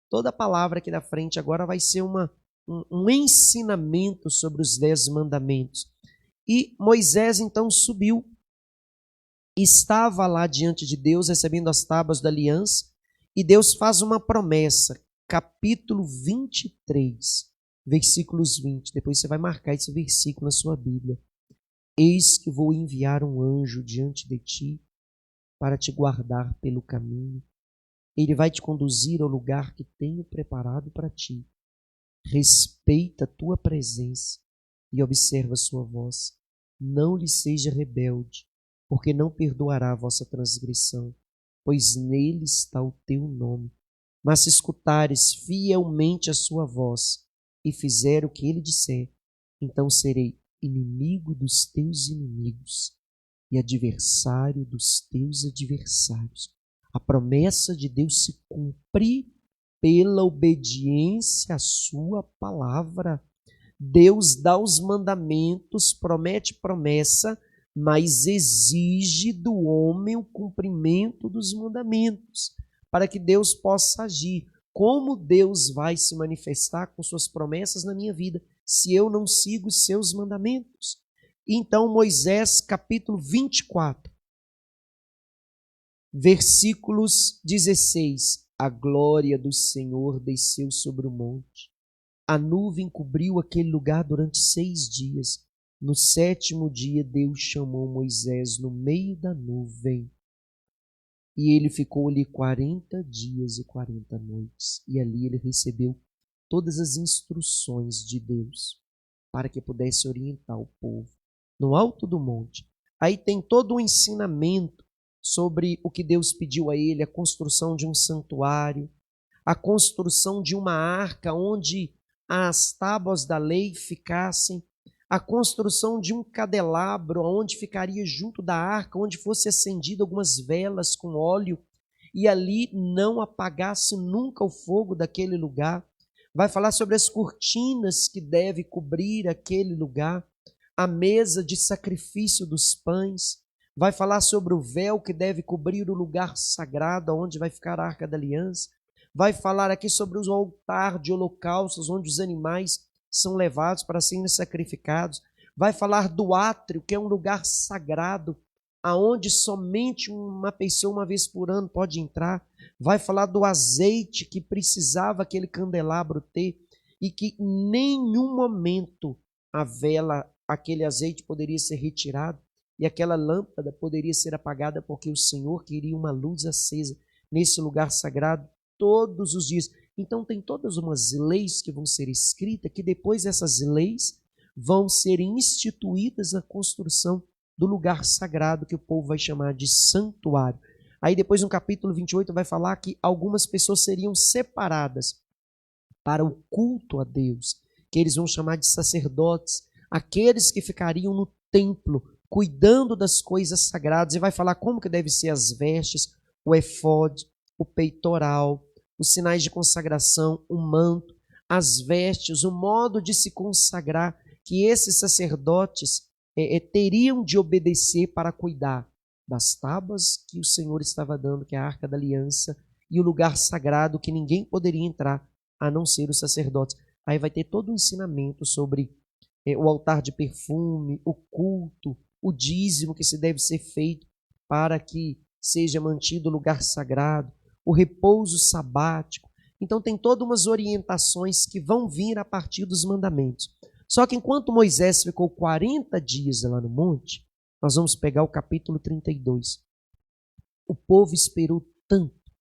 toda a palavra aqui da frente agora vai ser um ensinamento sobre os 10 mandamentos. E Moisés então subiu, estava lá diante de Deus recebendo as tábuas da aliança, e Deus faz uma promessa, capítulo 23, versículos 20. Depois você vai marcar esse versículo na sua Bíblia. Eis que vou enviar um anjo diante de ti para te guardar pelo caminho. Ele vai te conduzir ao lugar que tenho preparado para ti. Respeita a tua presença e observa a sua voz. Não lhe seja rebelde, porque não perdoará a vossa transgressão, pois nele está o teu nome. Mas se escutares fielmente a sua voz e fizer o que ele disser, então serei inimigo dos teus inimigos e adversário dos teus adversários. A promessa de Deus se cumpre pela obediência à sua palavra. Deus dá os mandamentos, promete promessa, mas exige do homem o cumprimento dos mandamentos, para que Deus possa agir. Como Deus vai se manifestar com suas promessas na minha vida, se eu não sigo os seus mandamentos? Então, Moisés, capítulo 24, versículos 16. A glória do Senhor desceu sobre o monte. A nuvem cobriu aquele lugar durante 6 dias. No 7º dia, Deus chamou Moisés no meio da nuvem. E ele ficou ali 40 dias e 40 noites. E ali ele recebeu todas as instruções de Deus para que pudesse orientar o povo no alto do monte. Aí tem todo um ensinamento sobre o que Deus pediu a ele, a construção de um santuário, a construção de uma arca onde as tábuas da lei ficassem, a construção de um candelabro onde ficaria junto da arca, onde fosse acendido algumas velas com óleo e ali não apagasse nunca o fogo daquele lugar. Vai falar sobre as cortinas que deve cobrir aquele lugar, a mesa de sacrifício dos pães. Vai falar sobre o véu que deve cobrir o lugar sagrado, onde vai ficar a Arca da Aliança. Vai falar aqui sobre o altar de holocaustos, onde os animais são levados para serem sacrificados. Vai falar do átrio, que é um lugar sagrado, aonde somente uma pessoa uma vez por ano pode entrar. Vai falar do azeite que precisava aquele candelabro ter e que em nenhum momento a vela, aquele azeite poderia ser retirado e aquela lâmpada poderia ser apagada, porque o Senhor queria uma luz acesa nesse lugar sagrado todos os dias. Então tem todas umas leis que vão ser escritas, que depois essas leis vão ser instituídas na construção do lugar sagrado que o povo vai chamar de santuário. Aí depois no capítulo 28 vai falar que algumas pessoas seriam separadas para o culto a Deus, que eles vão chamar de sacerdotes, aqueles que ficariam no templo cuidando das coisas sagradas. E vai falar como que deve ser as vestes, o efode, o peitoral, os sinais de consagração, o manto, as vestes, o modo de se consagrar, que esses sacerdotes teriam de obedecer para cuidar das tábuas que o Senhor estava dando, que é a Arca da Aliança, e o lugar sagrado que ninguém poderia entrar, a não ser os sacerdotes. Aí vai ter todo um ensinamento sobre o altar de perfume, o culto, o dízimo que se deve ser feito para que seja mantido o lugar sagrado, o repouso sabático. Então tem todas umas orientações que vão vir a partir dos mandamentos. Só que enquanto Moisés ficou 40 dias lá no monte, Nós vamos pegar o capítulo 32. O povo esperou tanto,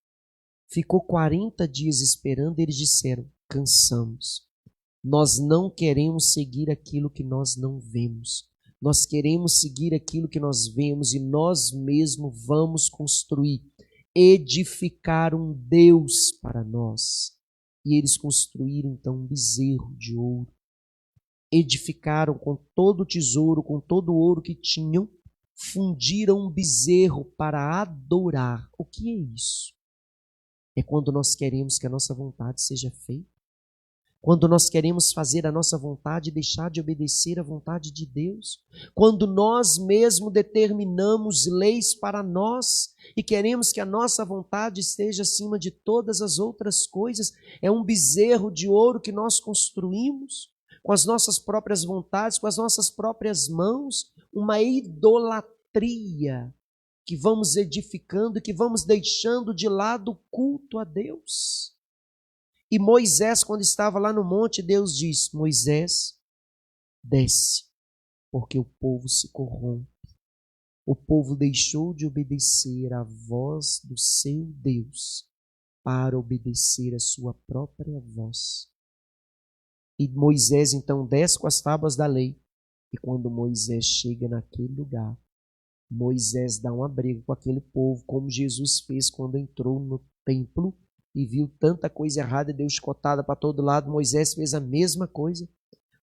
ficou 40 dias esperando, e eles disseram: cansamos. Nós não queremos seguir aquilo que nós não vemos. Nós queremos seguir aquilo que nós vemos e nós mesmos vamos construir, edificar um Deus para nós. E eles construíram então um bezerro de ouro. Edificaram com todo o tesouro, com todo o ouro que tinham, fundiram um bezerro para adorar. O que é isso? É quando nós queremos que a nossa vontade seja feita. Quando nós queremos fazer a nossa vontade e deixar de obedecer à vontade de Deus. Quando nós mesmos determinamos leis para nós e queremos que a nossa vontade esteja acima de todas as outras coisas. É um bezerro de ouro que nós construímos com as nossas próprias vontades, com as nossas próprias mãos, uma idolatria que vamos edificando, que vamos deixando de lado o culto a Deus. E Moisés, quando estava lá no monte, Deus diz: Moisés, desce, porque o povo se corrompe. O povo deixou de obedecer à voz do seu Deus para obedecer à sua própria voz. E Moisés então desce com as tábuas da lei. E quando Moisés chega naquele lugar, Moisés dá um abrigo com aquele povo, como Jesus fez quando entrou no templo e viu tanta coisa errada e deu escotada para todo lado. Moisés fez a mesma coisa.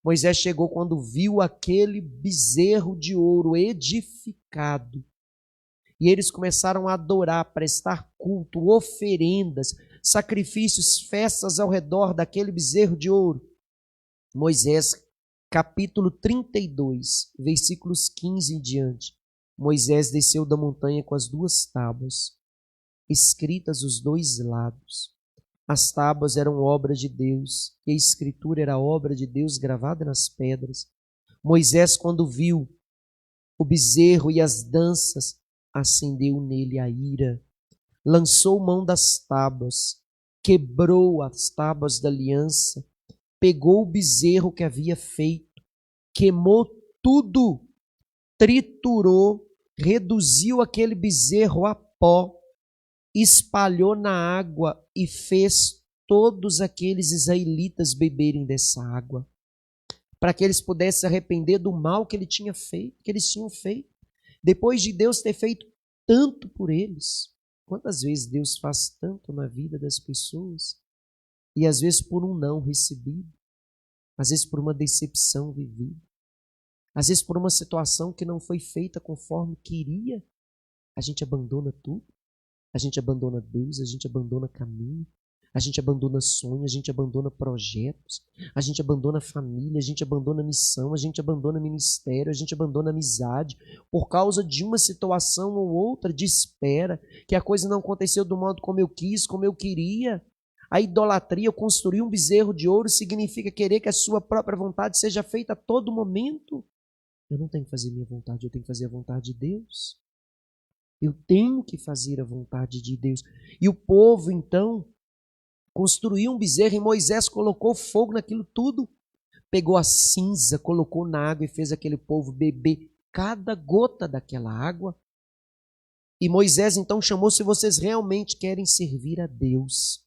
Moisés chegou quando viu aquele bezerro de ouro edificado. E eles começaram a adorar, prestar culto, oferendas, sacrifícios, festas ao redor daquele bezerro de ouro. Moisés, capítulo 32, versículos 15 em diante. Moisés desceu da montanha com as duas tábuas, escritas os dois lados. As tábuas eram obra de Deus, e a escritura era obra de Deus gravada nas pedras. Moisés, quando viu o bezerro e as danças, acendeu nele a ira. Lançou mão das tábuas, quebrou as tábuas da aliança, pegou o bezerro que havia feito, queimou tudo, triturou, reduziu aquele bezerro a pó, espalhou na água e fez todos aqueles israelitas beberem dessa água, para que eles pudessem se arrepender do mal que ele tinha feito, que eles tinham feito, depois de Deus ter feito tanto por eles. Quantas vezes Deus faz tanto na vida das pessoas, e às vezes por um não recebido, às vezes por uma decepção vivida, às vezes por uma situação que não foi feita conforme queria, a gente abandona tudo. A gente abandona Deus, a gente abandona caminho, a gente abandona sonhos, a gente abandona projetos, a gente abandona família, a gente abandona missão, a gente abandona ministério, a gente abandona amizade, por causa de uma situação ou outra de espera, que a coisa não aconteceu do modo como eu quis, como eu queria. A idolatria, construir um bezerro de ouro, significa querer que a sua própria vontade seja feita a todo momento. Eu não tenho que fazer minha vontade, eu tenho que fazer a vontade de Deus. Eu tenho que fazer a vontade de Deus. E o povo, então, construiu um bezerro e Moisés colocou fogo naquilo tudo. Pegou a cinza, colocou na água e fez aquele povo beber cada gota daquela água. E Moisés, então, chamou: se vocês realmente querem servir a Deus,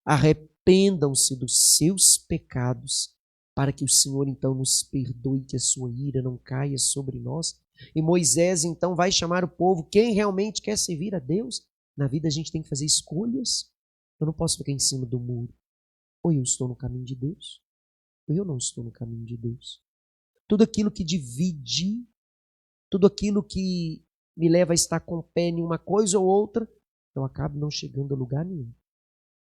arrependam-se dos seus pecados, para que o Senhor, então, nos perdoe, que a sua ira não caia sobre nós. E Moisés, então, vai chamar o povo. Quem realmente quer servir a Deus, na vida a gente tem que fazer escolhas. Eu não posso ficar em cima do muro. Ou eu estou no caminho de Deus, ou eu não estou no caminho de Deus. Tudo aquilo que divide, tudo aquilo que me leva a estar com o pé em uma coisa ou outra, eu acabo não chegando a lugar nenhum.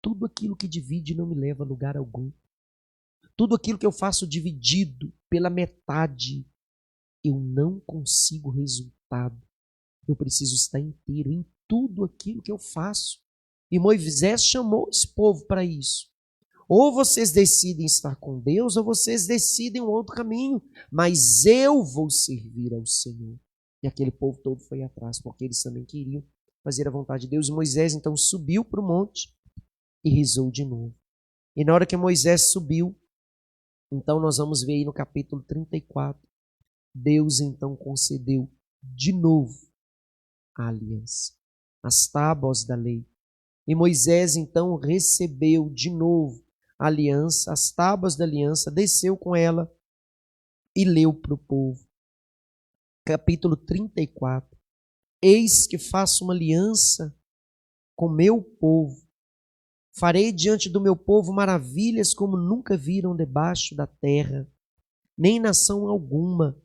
Tudo aquilo que divide não me leva a lugar algum. Tudo aquilo que eu faço dividido pela metade, eu não consigo resultado. Eu preciso estar inteiro em tudo aquilo que eu faço. E Moisés chamou esse povo para isso. Ou vocês decidem estar com Deus, ou vocês decidem um outro caminho. Mas eu vou servir ao Senhor. E aquele povo todo foi atrás, porque eles também queriam fazer a vontade de Deus. E Moisés então subiu para o monte e rezou de novo. E na hora que Moisés subiu, então nós vamos ver aí no capítulo 34, Deus então concedeu de novo a aliança, as tábuas da lei. E Moisés então recebeu de novo a aliança, as tábuas da aliança, desceu com ela e leu para o povo. Capítulo 34. Eis que faço uma aliança com meu povo. Farei diante do meu povo maravilhas como nunca viram debaixo da terra, nem nação alguma.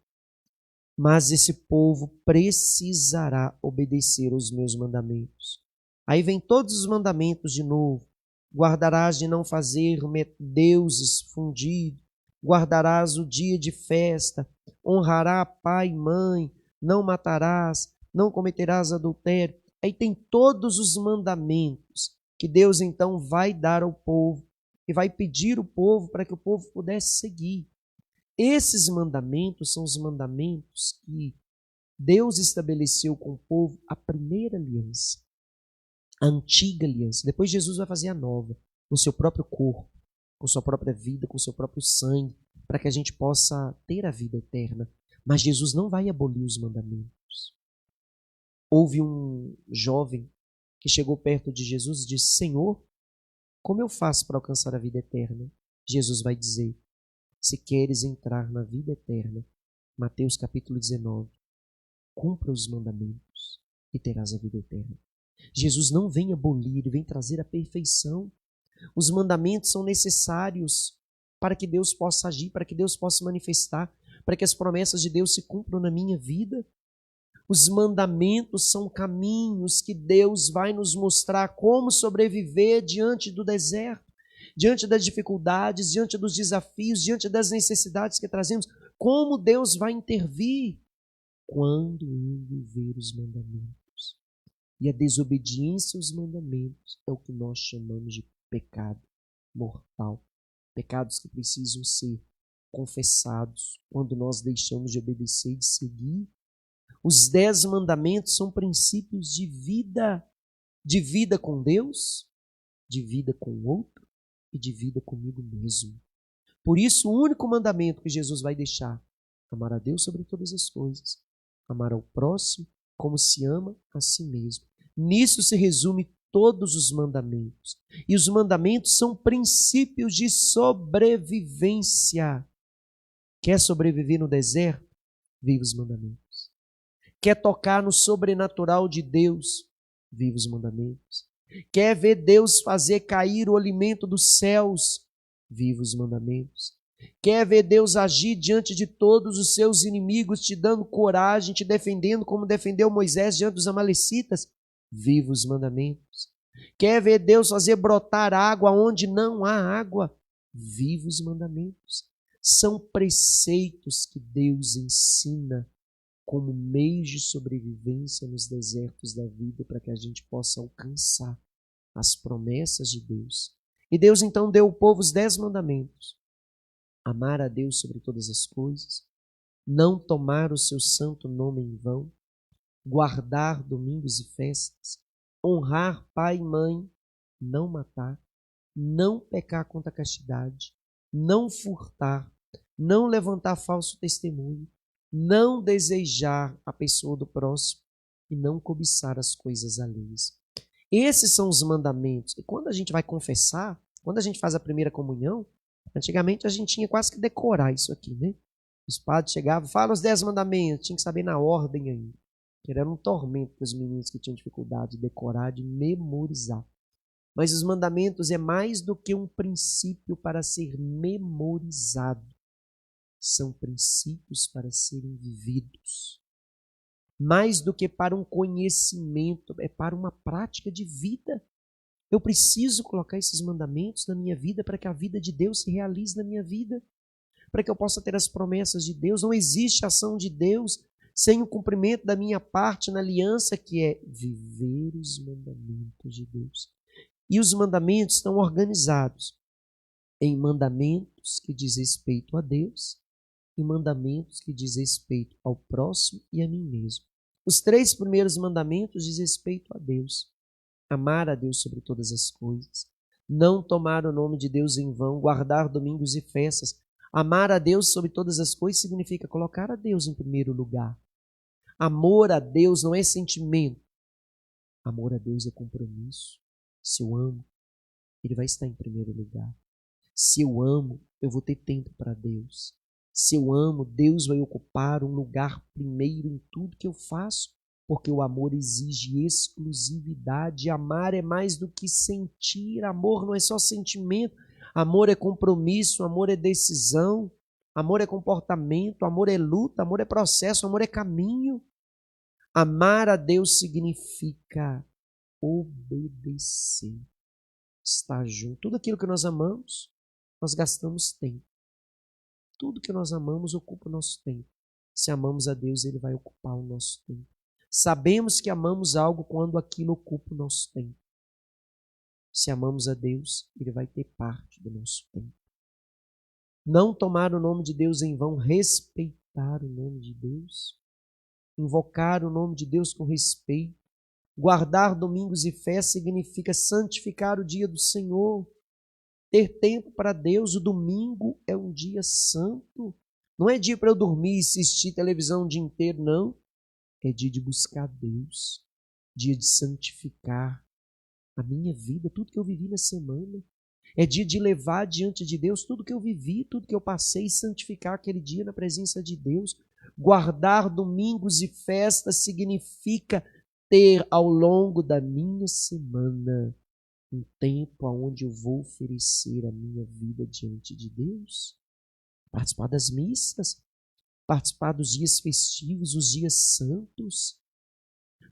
Mas esse povo precisará obedecer aos meus mandamentos. Aí vem todos os mandamentos de novo. Guardarás de não fazer deuses fundidos, guardarás o dia de festa, honrará pai e mãe, não matarás, não cometerás adultério. Aí tem todos os mandamentos que Deus então vai dar ao povo e vai pedir o povo para que o povo pudesse seguir. Esses mandamentos são os mandamentos que Deus estabeleceu com o povo a primeira aliança, a antiga aliança. Depois Jesus vai fazer a nova, com seu próprio corpo, com sua própria vida, com seu próprio sangue, para que a gente possa ter a vida eterna. Mas Jesus não vai abolir os mandamentos. Houve um jovem que chegou perto de Jesus e disse: Senhor, como eu faço para alcançar a vida eterna? Jesus vai dizer: se queres entrar na vida eterna, Mateus capítulo 19, cumpra os mandamentos e terás a vida eterna. Jesus não vem abolir, ele vem trazer a perfeição. Os mandamentos são necessários para que Deus possa agir, para que Deus possa manifestar, para que as promessas de Deus se cumpram na minha vida. Os mandamentos são caminhos que Deus vai nos mostrar como sobreviver diante do deserto, diante das dificuldades, diante dos desafios, diante das necessidades que trazemos. Como Deus vai intervir quando eu viver os mandamentos. E a desobediência aos mandamentos é o que nós chamamos de pecado mortal. Pecados que precisam ser confessados quando nós deixamos de obedecer e de seguir. Os 10 mandamentos são princípios de vida com Deus, de vida com o outro e de vida comigo mesmo. Por isso, o único mandamento que Jesus vai deixar: amar a Deus sobre todas as coisas, amar ao próximo como se ama a si mesmo. Nisso se resume todos os mandamentos. E os mandamentos são princípios de sobrevivência. Quer sobreviver no deserto? Viva os mandamentos. Quer tocar no sobrenatural de Deus? Viva os mandamentos. Quer ver Deus fazer cair o alimento dos céus? Viva os mandamentos. Quer ver Deus agir diante de todos os seus inimigos, te dando coragem, te defendendo como defendeu Moisés diante dos amalecitas? Viva os mandamentos. Quer ver Deus fazer brotar água onde não há água? Viva os mandamentos. São preceitos que Deus ensina como meios de sobrevivência nos desertos da vida, para que a gente possa alcançar as promessas de Deus. E Deus então deu ao povo os 10 mandamentos: amar a Deus sobre todas as coisas, não tomar o seu santo nome em vão, guardar domingos e festas, honrar pai e mãe, não matar, não pecar contra a castidade, não furtar, não levantar falso testemunho, não desejar a pessoa do próximo e não cobiçar as coisas alheias. Esses são os mandamentos. E quando a gente vai confessar, quando a gente faz a primeira comunhão, antigamente a gente tinha quase que decorar isso aqui, né? Os padres chegavam, fala os 10 mandamentos, tinha que saber na ordem ainda. Era um tormento para os meninos que tinham dificuldade de decorar, de memorizar. Mas os mandamentos é mais do que um princípio para ser memorizado. São princípios para serem vividos. Mais do que para um conhecimento, é para uma prática de vida. Eu preciso colocar esses mandamentos na minha vida para que a vida de Deus se realize na minha vida, para que eu possa ter as promessas de Deus. Não existe ação de Deus sem o cumprimento da minha parte na aliança, que é viver os mandamentos de Deus. E os mandamentos estão organizados em mandamentos que diz respeito a Deus e mandamentos que diz respeito ao próximo e a mim mesmo. Os 3 primeiros mandamentos diz respeito a Deus: amar a Deus sobre todas as coisas, não tomar o nome de Deus em vão, guardar domingos e festas. Amar a Deus sobre todas as coisas significa colocar a Deus em primeiro lugar. Amor a Deus não é sentimento. Amor a Deus é compromisso. Se eu amo, Ele vai estar em primeiro lugar. Se eu amo, eu vou ter tempo para Deus. Se eu amo, Deus vai ocupar um lugar primeiro em tudo que eu faço, porque o amor exige exclusividade. Amar é mais do que sentir. Amor não é só sentimento. Amor é compromisso, amor é decisão, amor é comportamento, amor é luta, amor é processo, amor é caminho. Amar a Deus significa obedecer, estar junto. Tudo aquilo que nós amamos, nós gastamos tempo. Tudo que nós amamos ocupa o nosso tempo. Se amamos a Deus, Ele vai ocupar o nosso tempo. Sabemos que amamos algo quando aquilo ocupa o nosso tempo. Se amamos a Deus, Ele vai ter parte do nosso tempo. Não tomar o nome de Deus em vão, respeitar o nome de Deus, invocar o nome de Deus com respeito, guardar domingos e festas significa santificar o dia do Senhor, ter tempo para Deus. O domingo é um dia santo, não é dia para eu dormir e assistir televisão o dia inteiro, não. É dia de buscar Deus, dia de santificar a minha vida, tudo que eu vivi na semana. É dia de levar diante de Deus tudo que eu vivi, tudo que eu passei, e santificar aquele dia na presença de Deus. Guardar domingos e festas significa ter ao longo da minha semana um tempo onde eu vou oferecer a minha vida diante de Deus. Participar das missas, participar dos dias festivos, os dias santos.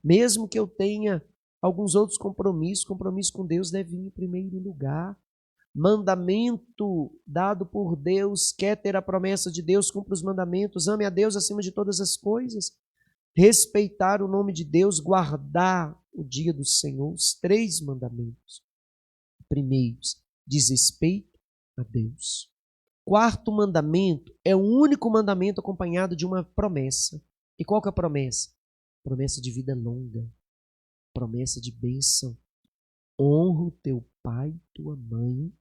Mesmo que eu tenha alguns outros compromissos, compromisso com Deus deve vir em primeiro lugar. Mandamento dado por Deus, quer ter a promessa de Deus, cumpra os mandamentos, ame a Deus acima de todas as coisas, respeitar o nome de Deus, guardar o dia do Senhor, os 3 mandamentos. Primeiros, diz respeito a Deus. 4º mandamento é o único mandamento acompanhado de uma promessa. E qual que é a promessa? Promessa de vida longa, promessa de bênção. Honra o teu pai e tua mãe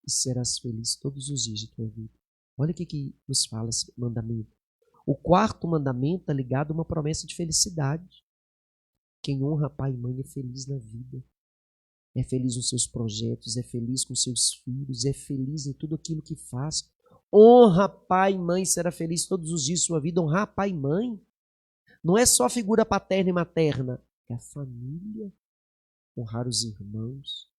e serás feliz todos os dias de tua vida. Olha o que nos fala esse mandamento. O 4º mandamento está ligado a uma promessa de felicidade. Quem honra pai e mãe é feliz na vida. É feliz nos seus projetos, é feliz com seus filhos, é feliz em tudo aquilo que faz. Honra pai e mãe, será feliz todos os dias de sua vida. Honrar pai e mãe não é só a figura paterna e materna, é a família. Honrar os irmãos,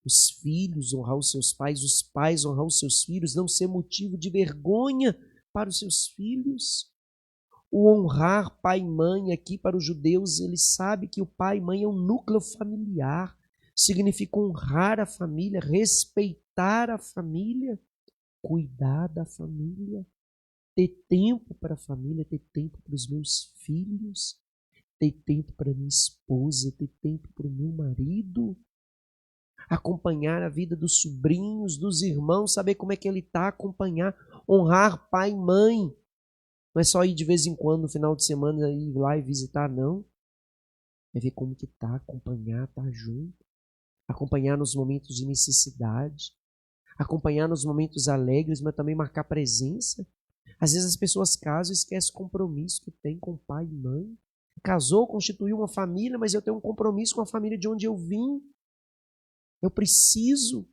os filhos, honrar os seus pais, os pais honrar os seus filhos, não ser motivo de vergonha para os seus filhos. O honrar pai e mãe aqui para os judeus, ele sabe que o pai e mãe é um núcleo familiar, significa honrar a família, respeitar a família, cuidar da família, ter tempo para a família, ter tempo para os meus filhos, ter tempo para minha esposa, ter tempo para o meu marido, acompanhar a vida dos sobrinhos, dos irmãos, saber como é que ele está, acompanhar, honrar pai e mãe. Não é só ir de vez em quando, no final de semana, ir lá e visitar, não. É ver como que está, acompanhar, estar junto, acompanhar nos momentos de necessidade, acompanhar nos momentos alegres, mas também marcar presença. Às vezes as pessoas casam e esquecem o compromisso que tem com pai e mãe. Casou, constituiu uma família, mas eu tenho um compromisso com a família de onde eu vim. Eu preciso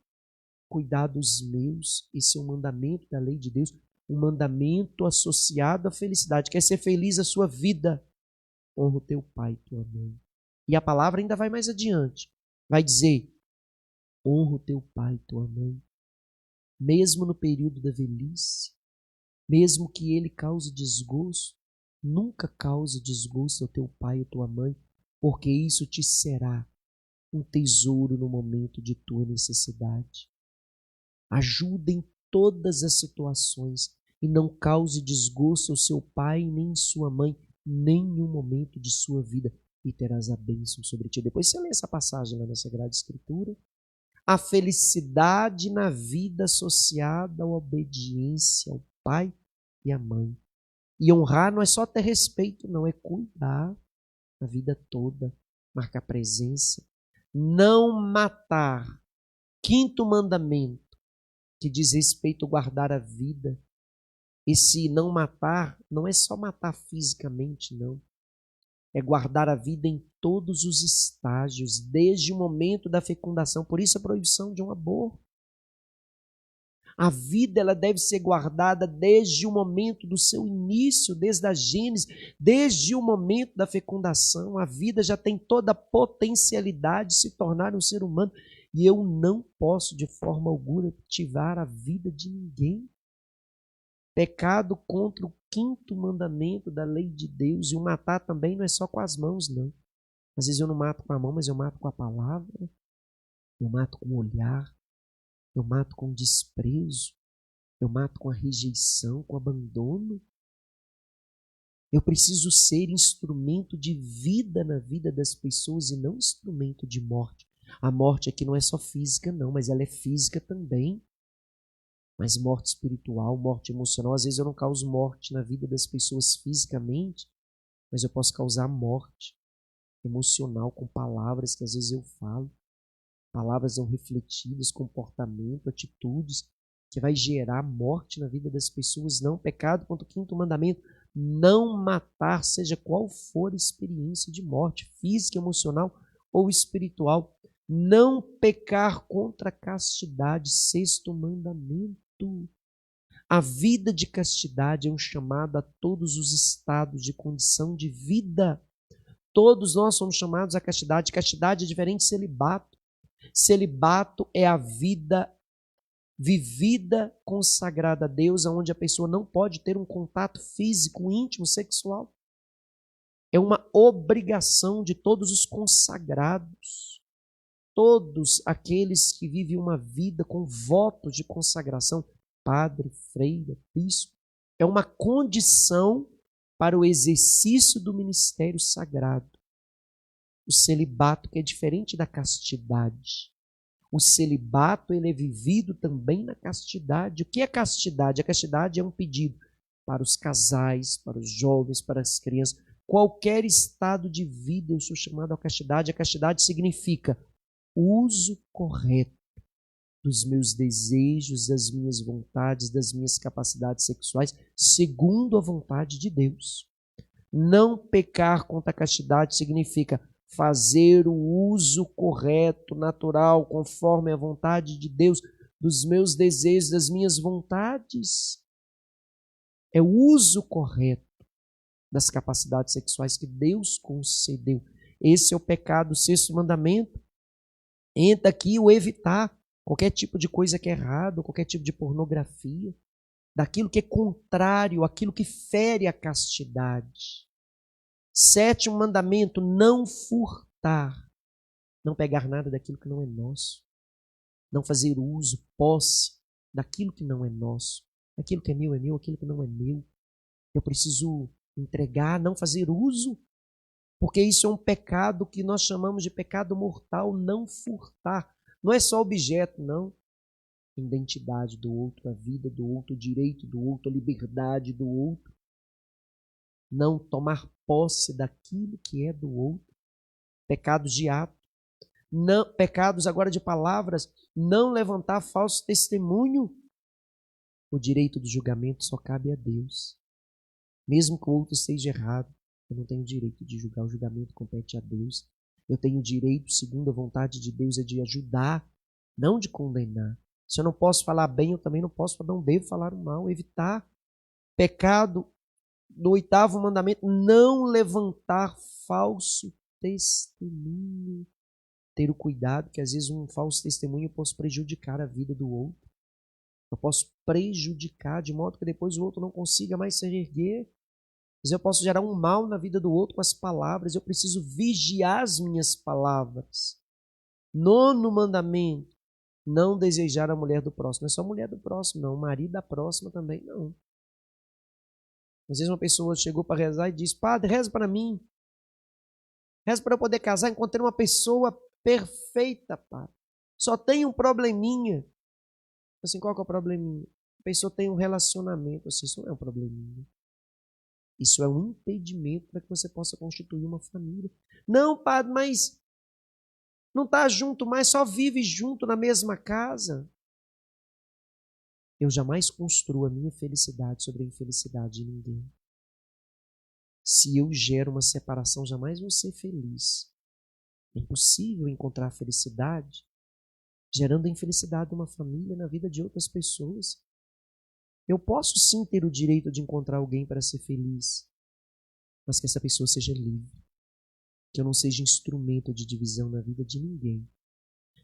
cuidar dos meus. Esse é um mandamento da lei de Deus, um mandamento associado à felicidade. Quer ser feliz a sua vida? Honra o teu pai e tua mãe. E a palavra ainda vai mais adiante. Vai dizer, honra o teu pai e tua mãe, mesmo no período da velhice, mesmo que ele cause desgosto, nunca cause desgosto ao teu pai e tua mãe, porque isso te será um tesouro no momento de tua necessidade. Ajuda em todas as situações e não cause desgosto ao seu pai nem sua mãe, nem em um momento de sua vida, e terás a bênção sobre ti. Depois você lê essa passagem lá na Sagrada Escritura. A felicidade na vida associada à obediência ao pai e à mãe. E honrar não é só ter respeito, não, é cuidar a vida toda, marcar presença. Não matar. 5º mandamento, que diz respeito a guardar a vida. Esse não matar não é só matar fisicamente, não. é guardar a vida em todos os estágios, desde o momento da fecundação. Por isso a proibição de um aborto. A vida ela deve ser guardada desde o momento do seu início, desde a gênese, desde o momento da fecundação. A vida já tem toda a potencialidade de se tornar um ser humano. E eu não posso, de forma alguma, tirar a vida de ninguém. Pecado contra o 5º mandamento da lei de Deus. E o matar também não é só com as mãos, não. Às vezes eu não mato com a mão, mas eu mato com a palavra. Eu mato com o olhar. Eu mato com desprezo. Eu mato com a rejeição, com o abandono. Eu preciso ser instrumento de vida na vida das pessoas e não instrumento de morte. A morte aqui não é só física, não, mas ela é física também. Mas morte espiritual, morte emocional. Às vezes eu não causo morte na vida das pessoas fisicamente, mas eu posso causar morte emocional com palavras que às vezes eu falo. Palavras não refletidas, comportamento, atitudes, que vai gerar morte na vida das pessoas. Não, pecado contra o 5º mandamento. Não matar, seja qual for a experiência de morte, física, emocional ou espiritual. Não pecar contra a castidade, 6º mandamento. A vida de castidade é um chamado a todos os estados de condição de vida. Todos nós somos chamados à castidade. Castidade é diferente de celibato. Celibato é a vida vivida, consagrada a Deus, onde a pessoa não pode ter um contato físico, íntimo, sexual. É uma obrigação de todos os consagrados. Todos aqueles que vivem uma vida com votos de consagração, padre, freira, bispo, é uma condição para o exercício do ministério sagrado. O celibato, que é diferente da castidade. O celibato ele é vivido também na castidade. O que é castidade? A castidade é um pedido para os casais, para os jovens, para as crianças. Qualquer estado de vida eu sou chamado à castidade. A castidade significa o uso correto dos meus desejos, das minhas vontades, das minhas capacidades sexuais, segundo a vontade de Deus. Não pecar contra a castidade significa fazer o uso correto, natural, conforme a vontade de Deus, dos meus desejos, das minhas vontades. É o uso correto das capacidades sexuais que Deus concedeu. Esse é o pecado, o 6º mandamento. Entra aqui o evitar qualquer tipo de coisa que é errado, qualquer tipo de pornografia, daquilo que é contrário, aquilo que fere a castidade. 7º mandamento, não furtar, não pegar nada daquilo que não é nosso, não fazer uso, posse daquilo que não é nosso, aquilo que é meu, aquilo que não é meu. Eu preciso entregar, não fazer uso, porque isso é um pecado que nós chamamos de pecado mortal, não furtar. Não é só objeto, não. A identidade do outro, a vida do outro, o direito do outro, a liberdade do outro. Não tomar posse daquilo que é do outro. Pecados de ato. Não, pecados agora de palavras. Não levantar falso testemunho. O direito do julgamento só cabe a Deus. Mesmo que o outro esteja errado, eu não tenho direito de julgar. O julgamento compete a Deus. Eu tenho direito, segundo a vontade de Deus, é de ajudar, não de condenar. Se eu não posso falar bem, eu também não posso, não devo falar o mal. Evitar pecado do 8º mandamento, não levantar falso testemunho. Ter o cuidado que às vezes um falso testemunho eu posso prejudicar a vida do outro. Eu posso prejudicar de modo que depois o outro não consiga mais se erguer. Mas eu posso gerar um mal na vida do outro com as palavras. Eu preciso vigiar as minhas palavras. 9º mandamento, não desejar a mulher do próximo. Não é só a mulher do próximo, não. O marido da próxima também, não. Às vezes uma pessoa chegou para rezar e disse: Padre, reza para mim. Reza para eu poder casar. Encontrei uma pessoa perfeita, Padre. Só tem um probleminha. Assim, qual que é o probleminha? A pessoa tem um relacionamento. Assim, isso não é um probleminha. Isso é um impedimento para que você possa constituir uma família. Não, Padre, mas não está junto mais, só vive junto na mesma casa. Eu jamais construo a minha felicidade sobre a infelicidade de ninguém. Se eu gero uma separação, jamais vou ser feliz. É impossível encontrar felicidade gerando a infelicidade de uma família na vida de outras pessoas. Eu posso sim ter o direito de encontrar alguém para ser feliz, mas que essa pessoa seja livre. Que eu não seja instrumento de divisão na vida de ninguém.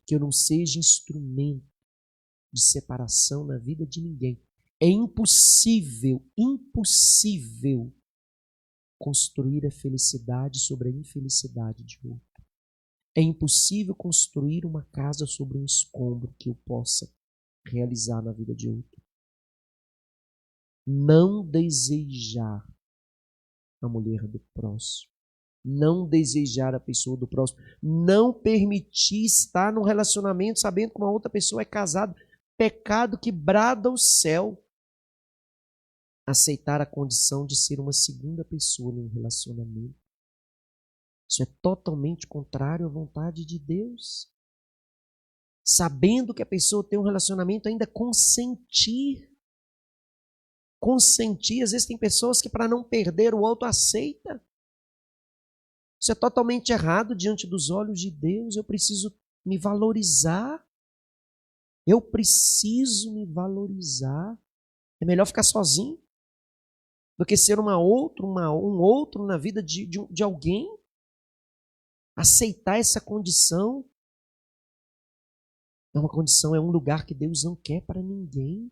Que eu não seja instrumento de separação na vida de ninguém. É impossível construir a felicidade sobre a infelicidade de outro. É impossível construir uma casa sobre um escombro que eu possa realizar na vida de outro. Não desejar a mulher do próximo. Não desejar a pessoa do próximo. Não permitir estar num relacionamento sabendo que uma outra pessoa é casada. Pecado que brada o céu. Aceitar a condição de ser uma segunda pessoa num relacionamento. Isso é totalmente contrário à vontade de Deus. Sabendo que a pessoa tem um relacionamento, ainda consentir. Consentir. Às vezes tem pessoas que para não perder o outro aceita. Isso é totalmente errado diante dos olhos de Deus. Eu preciso me valorizar. Eu preciso me valorizar. É melhor ficar sozinho do que ser um outro na vida de alguém. Aceitar essa condição é uma condição, é um lugar que Deus não quer para ninguém.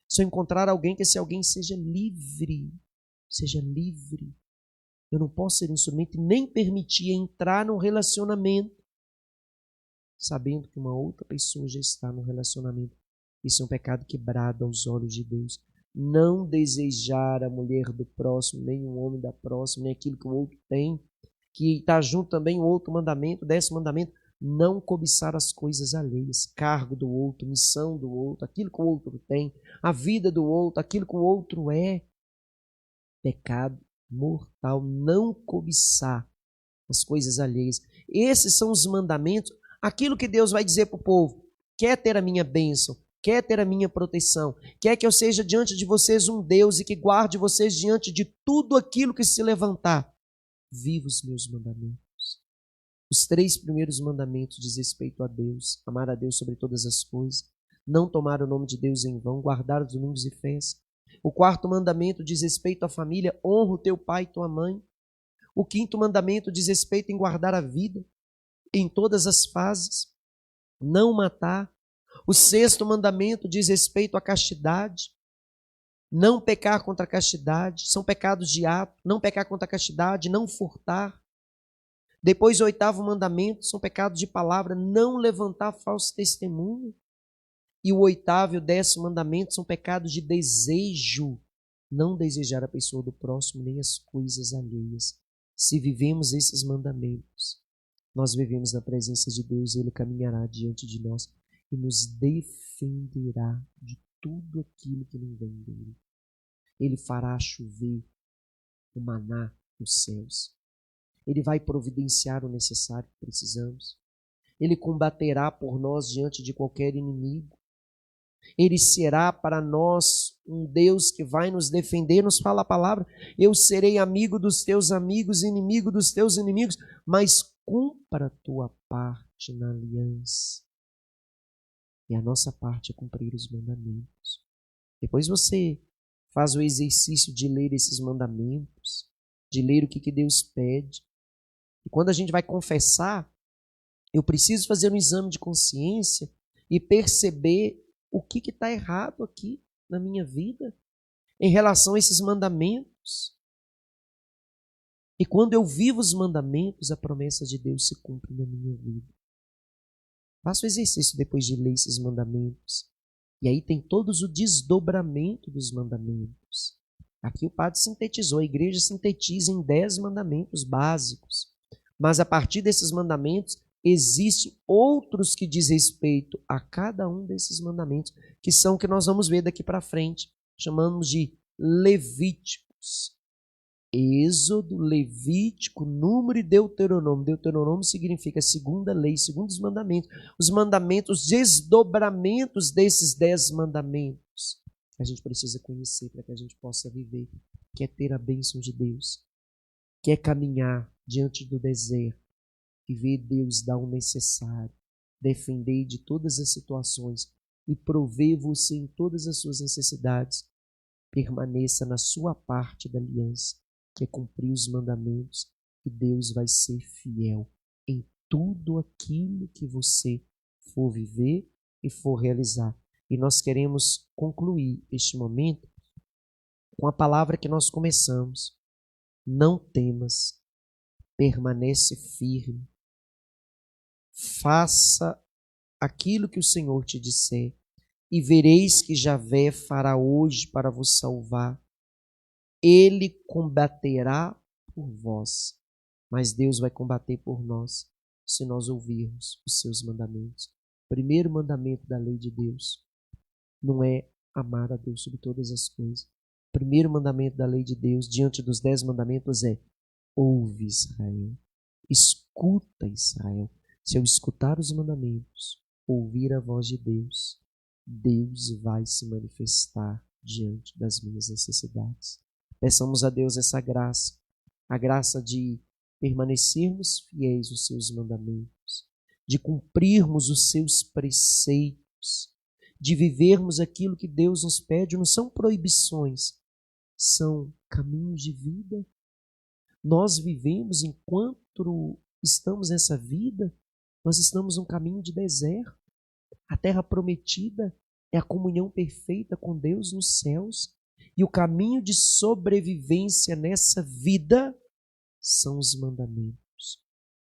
Se eu encontrar alguém, que esse alguém seja livre. Seja livre. Eu não posso ser instrumento e nem permitir entrar num relacionamento sabendo que uma outra pessoa já está num relacionamento. Isso é um pecado que brada aos olhos de Deus. Não desejar a mulher do próximo, nem o homem da próxima, nem aquilo que o outro tem. Que está junto também o outro mandamento, 10º mandamento, não cobiçar as coisas alheias, cargo do outro, missão do outro, aquilo que o outro tem, a vida do outro, aquilo que o outro é. Pecado mortal, não cobiçar as coisas alheias. Esses são os mandamentos, aquilo que Deus vai dizer para o povo: quer ter a minha bênção, quer ter a minha proteção, quer que eu seja diante de vocês um Deus e que guarde vocês diante de tudo aquilo que se levantar. Viva os meus mandamentos. Os 3 primeiros mandamentos diz respeito a Deus: amar a Deus sobre todas as coisas, não tomar o nome de Deus em vão, guardar os domingos e festas. O 4º mandamento diz respeito à família: honra o teu pai e tua mãe. O 5º mandamento diz respeito em guardar a vida em todas as fases, não matar. O 6º mandamento diz respeito à castidade, não pecar contra a castidade, são pecados de ato, não pecar contra a castidade, não furtar. Depois o 8º mandamento são pecados de palavra, não levantar falso testemunho. E o 8º e o 10º mandamento são pecados de desejo, não desejar a pessoa do próximo nem as coisas alheias. Se vivemos esses mandamentos, nós vivemos na presença de Deus e Ele caminhará diante de nós e nos defenderá de tudo aquilo que não vem dele. Ele fará chover o maná nos céus. Ele vai providenciar o necessário que precisamos. Ele combaterá por nós diante de qualquer inimigo. Ele será para nós um Deus que vai nos defender. Nos fala a palavra: eu serei amigo dos teus amigos, inimigo dos teus inimigos, mas cumpra a tua parte na aliança. E a nossa parte é cumprir os mandamentos. Depois você faz o exercício de ler esses mandamentos, de ler o que Deus pede. E quando a gente vai confessar, eu preciso fazer um exame de consciência e perceber o que está errado aqui na minha vida em relação a esses mandamentos. E quando eu vivo os mandamentos, a promessa de Deus se cumpre na minha vida. Faça o exercício depois de ler esses mandamentos. E aí tem todos o desdobramento dos mandamentos. Aqui o padre sintetizou, a igreja sintetiza em 10 mandamentos básicos. Mas a partir desses mandamentos, existem outros que diz respeito a cada um desses mandamentos, que são o que nós vamos ver daqui para frente. Chamamos de Levíticos. Êxodo, Levítico, Número e Deuteronômio. Deuteronômio significa segunda lei, segundos mandamentos. Os mandamentos, desdobramentos desses 10 mandamentos. A gente precisa conhecer para que a gente possa viver, que é ter a bênção de Deus, quer caminhar diante do deserto e ver Deus dar o necessário, defender de todas as situações e prover você em todas as suas necessidades, permaneça na sua parte da aliança, que é cumprir os mandamentos, e Deus vai ser fiel em tudo aquilo que você for viver e for realizar. E nós queremos concluir este momento com a palavra que nós começamos. Não temas, permanece firme, faça aquilo que o Senhor te disser, e vereis que Javé fará hoje para vos salvar. Ele combaterá por vós, mas Deus vai combater por nós, se nós ouvirmos os seus mandamentos. O primeiro mandamento da lei de Deus não é amar a Deus sobre todas as coisas. O primeiro mandamento da lei de Deus, diante dos 10 mandamentos, é: ouve, Israel, escuta, Israel. Se eu escutar os mandamentos, ouvir a voz de Deus, Deus vai se manifestar diante das minhas necessidades. Peçamos a Deus essa graça, a graça de permanecermos fiéis aos seus mandamentos, de cumprirmos os seus preceitos, de vivermos aquilo que Deus nos pede. Não são proibições, são caminhos de vida. Nós vivemos, enquanto estamos nessa vida, nós estamos num caminho de deserto. A terra prometida é a comunhão perfeita com Deus nos céus. E o caminho de sobrevivência nessa vida são os mandamentos.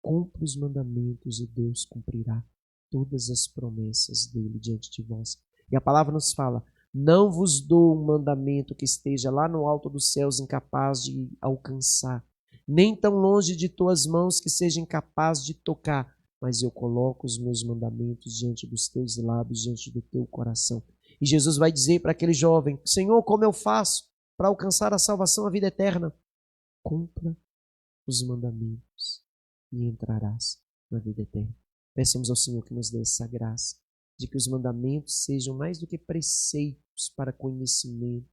Cumpra os mandamentos e Deus cumprirá todas as promessas dele diante de vós. E a palavra nos fala: não vos dou um mandamento que esteja lá no alto dos céus, incapaz de alcançar, nem tão longe de tuas mãos que seja incapaz de tocar, mas eu coloco os meus mandamentos diante dos teus lábios, diante do teu coração. E Jesus vai dizer para aquele jovem: Senhor, como eu faço para alcançar a salvação, a vida eterna? Cumpra os mandamentos e entrarás na vida eterna. Peçamos ao Senhor que nos dê essa graça, de que os mandamentos sejam mais do que preceitos para conhecimento,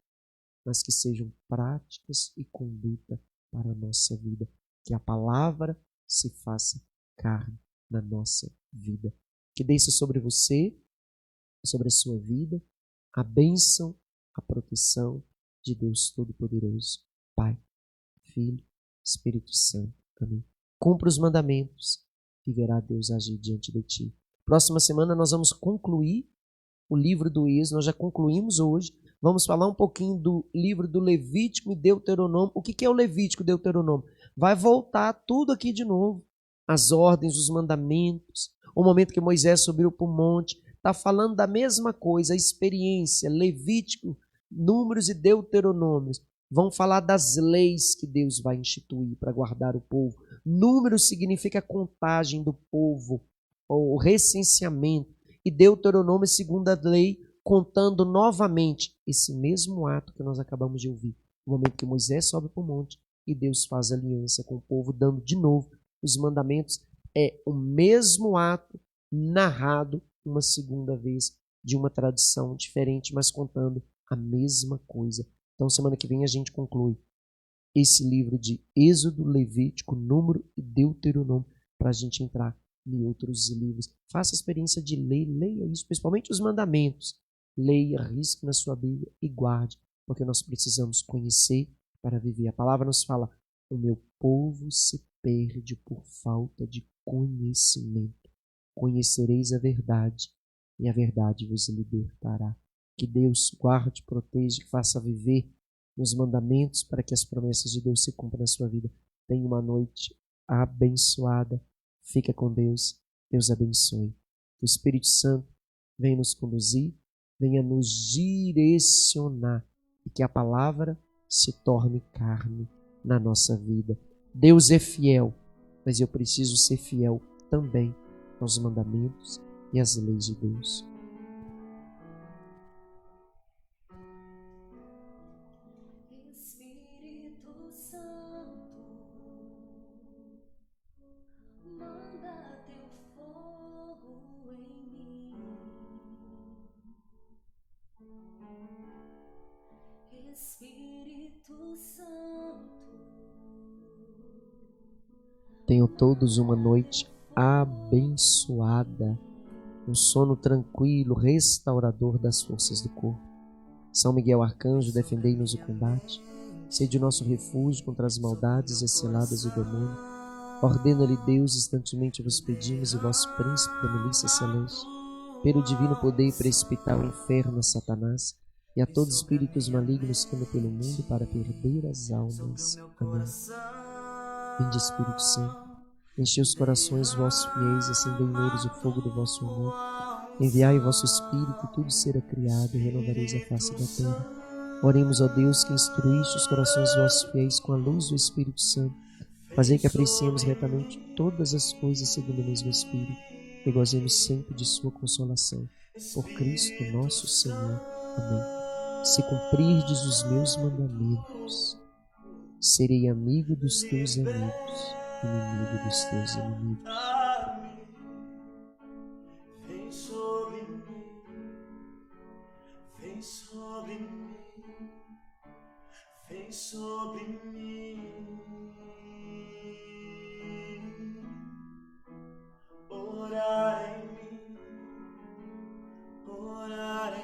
mas que sejam práticas e conduta para a nossa vida. Que a palavra se faça carne na nossa vida. Que desça sobre você, sobre a sua vida, a bênção, a proteção de Deus Todo-Poderoso, Pai, Filho, Espírito Santo. Amém. Cumpra os mandamentos e verá Deus agir diante de ti. Próxima semana nós vamos concluir o livro do Êxodo. Nós já concluímos hoje. Vamos falar um pouquinho do livro do Levítico e Deuteronômio. O que é o Levítico e Deuteronômio? Vai voltar tudo aqui de novo. As ordens, os mandamentos, o momento que Moisés subiu para o monte. Está falando da mesma coisa, a experiência. Levítico, Números e Deuteronômios vão falar das leis que Deus vai instituir para guardar o povo. Números significa a contagem do povo, o recenseamento. E Deuteronômio, segunda lei, contando novamente esse mesmo ato que nós acabamos de ouvir. No momento que Moisés sobe para o monte e Deus faz aliança com o povo, dando de novo os mandamentos. É o mesmo ato narrado uma segunda vez, de uma tradição diferente, mas contando a mesma coisa. Então, semana que vem a gente conclui esse livro de Êxodo, Levítico, Número e Deuteronômio, para a gente entrar em outros livros. Faça a experiência de ler, leia isso, principalmente os mandamentos. Leia, risque na sua Bíblia e guarde, porque nós precisamos conhecer para viver. A palavra nos fala: o meu povo se perde por falta de conhecimento. Conhecereis a verdade, e a verdade vos libertará. Que Deus guarde, proteja, que faça viver nos mandamentos para que as promessas de Deus se cumpram na sua vida. Tenha uma noite abençoada. Fica com Deus. Deus abençoe. Que o Espírito Santo venha nos conduzir, venha nos direcionar e que a palavra se torne carne na nossa vida. Deus é fiel, mas eu preciso ser fiel também aos mandamentos e às leis de Deus. Espírito Santo, manda teu fogo em mim. Espírito Santo, Tenham todos uma noite abençoada, um sono tranquilo, restaurador das forças do corpo. São Miguel Arcanjo, defendei-nos o combate. Sede o nosso refúgio contra as maldades e ciladas do demônio. Ordena-lhe Deus, instantemente vos pedimos, e vosso príncipe da milícia celeste, pelo divino poder precipitar o inferno a Satanás e a todos os espíritos malignos que andam pelo mundo para perder as almas. Amém. Vinde, Espírito Santo, enchei os corações dos vossos fiéis, acendei neles o fogo do vosso amor. Enviai o vosso Espírito, e tudo será criado, e renovareis a face da terra. Oremos, ó Deus, que instruíste os corações dos vossos fiéis com a luz do Espírito Santo. Fazei que apreciemos retamente todas as coisas segundo o mesmo Espírito, e gozemos sempre de sua consolação. Por Cristo nosso Senhor. Amém. Se cumprirdes os meus mandamentos, serei amigo dos teus amigos, inimigo dos teus inimigos. Vem sobre mim, vem sobre mim, vem sobre mim. Orar em mim, orar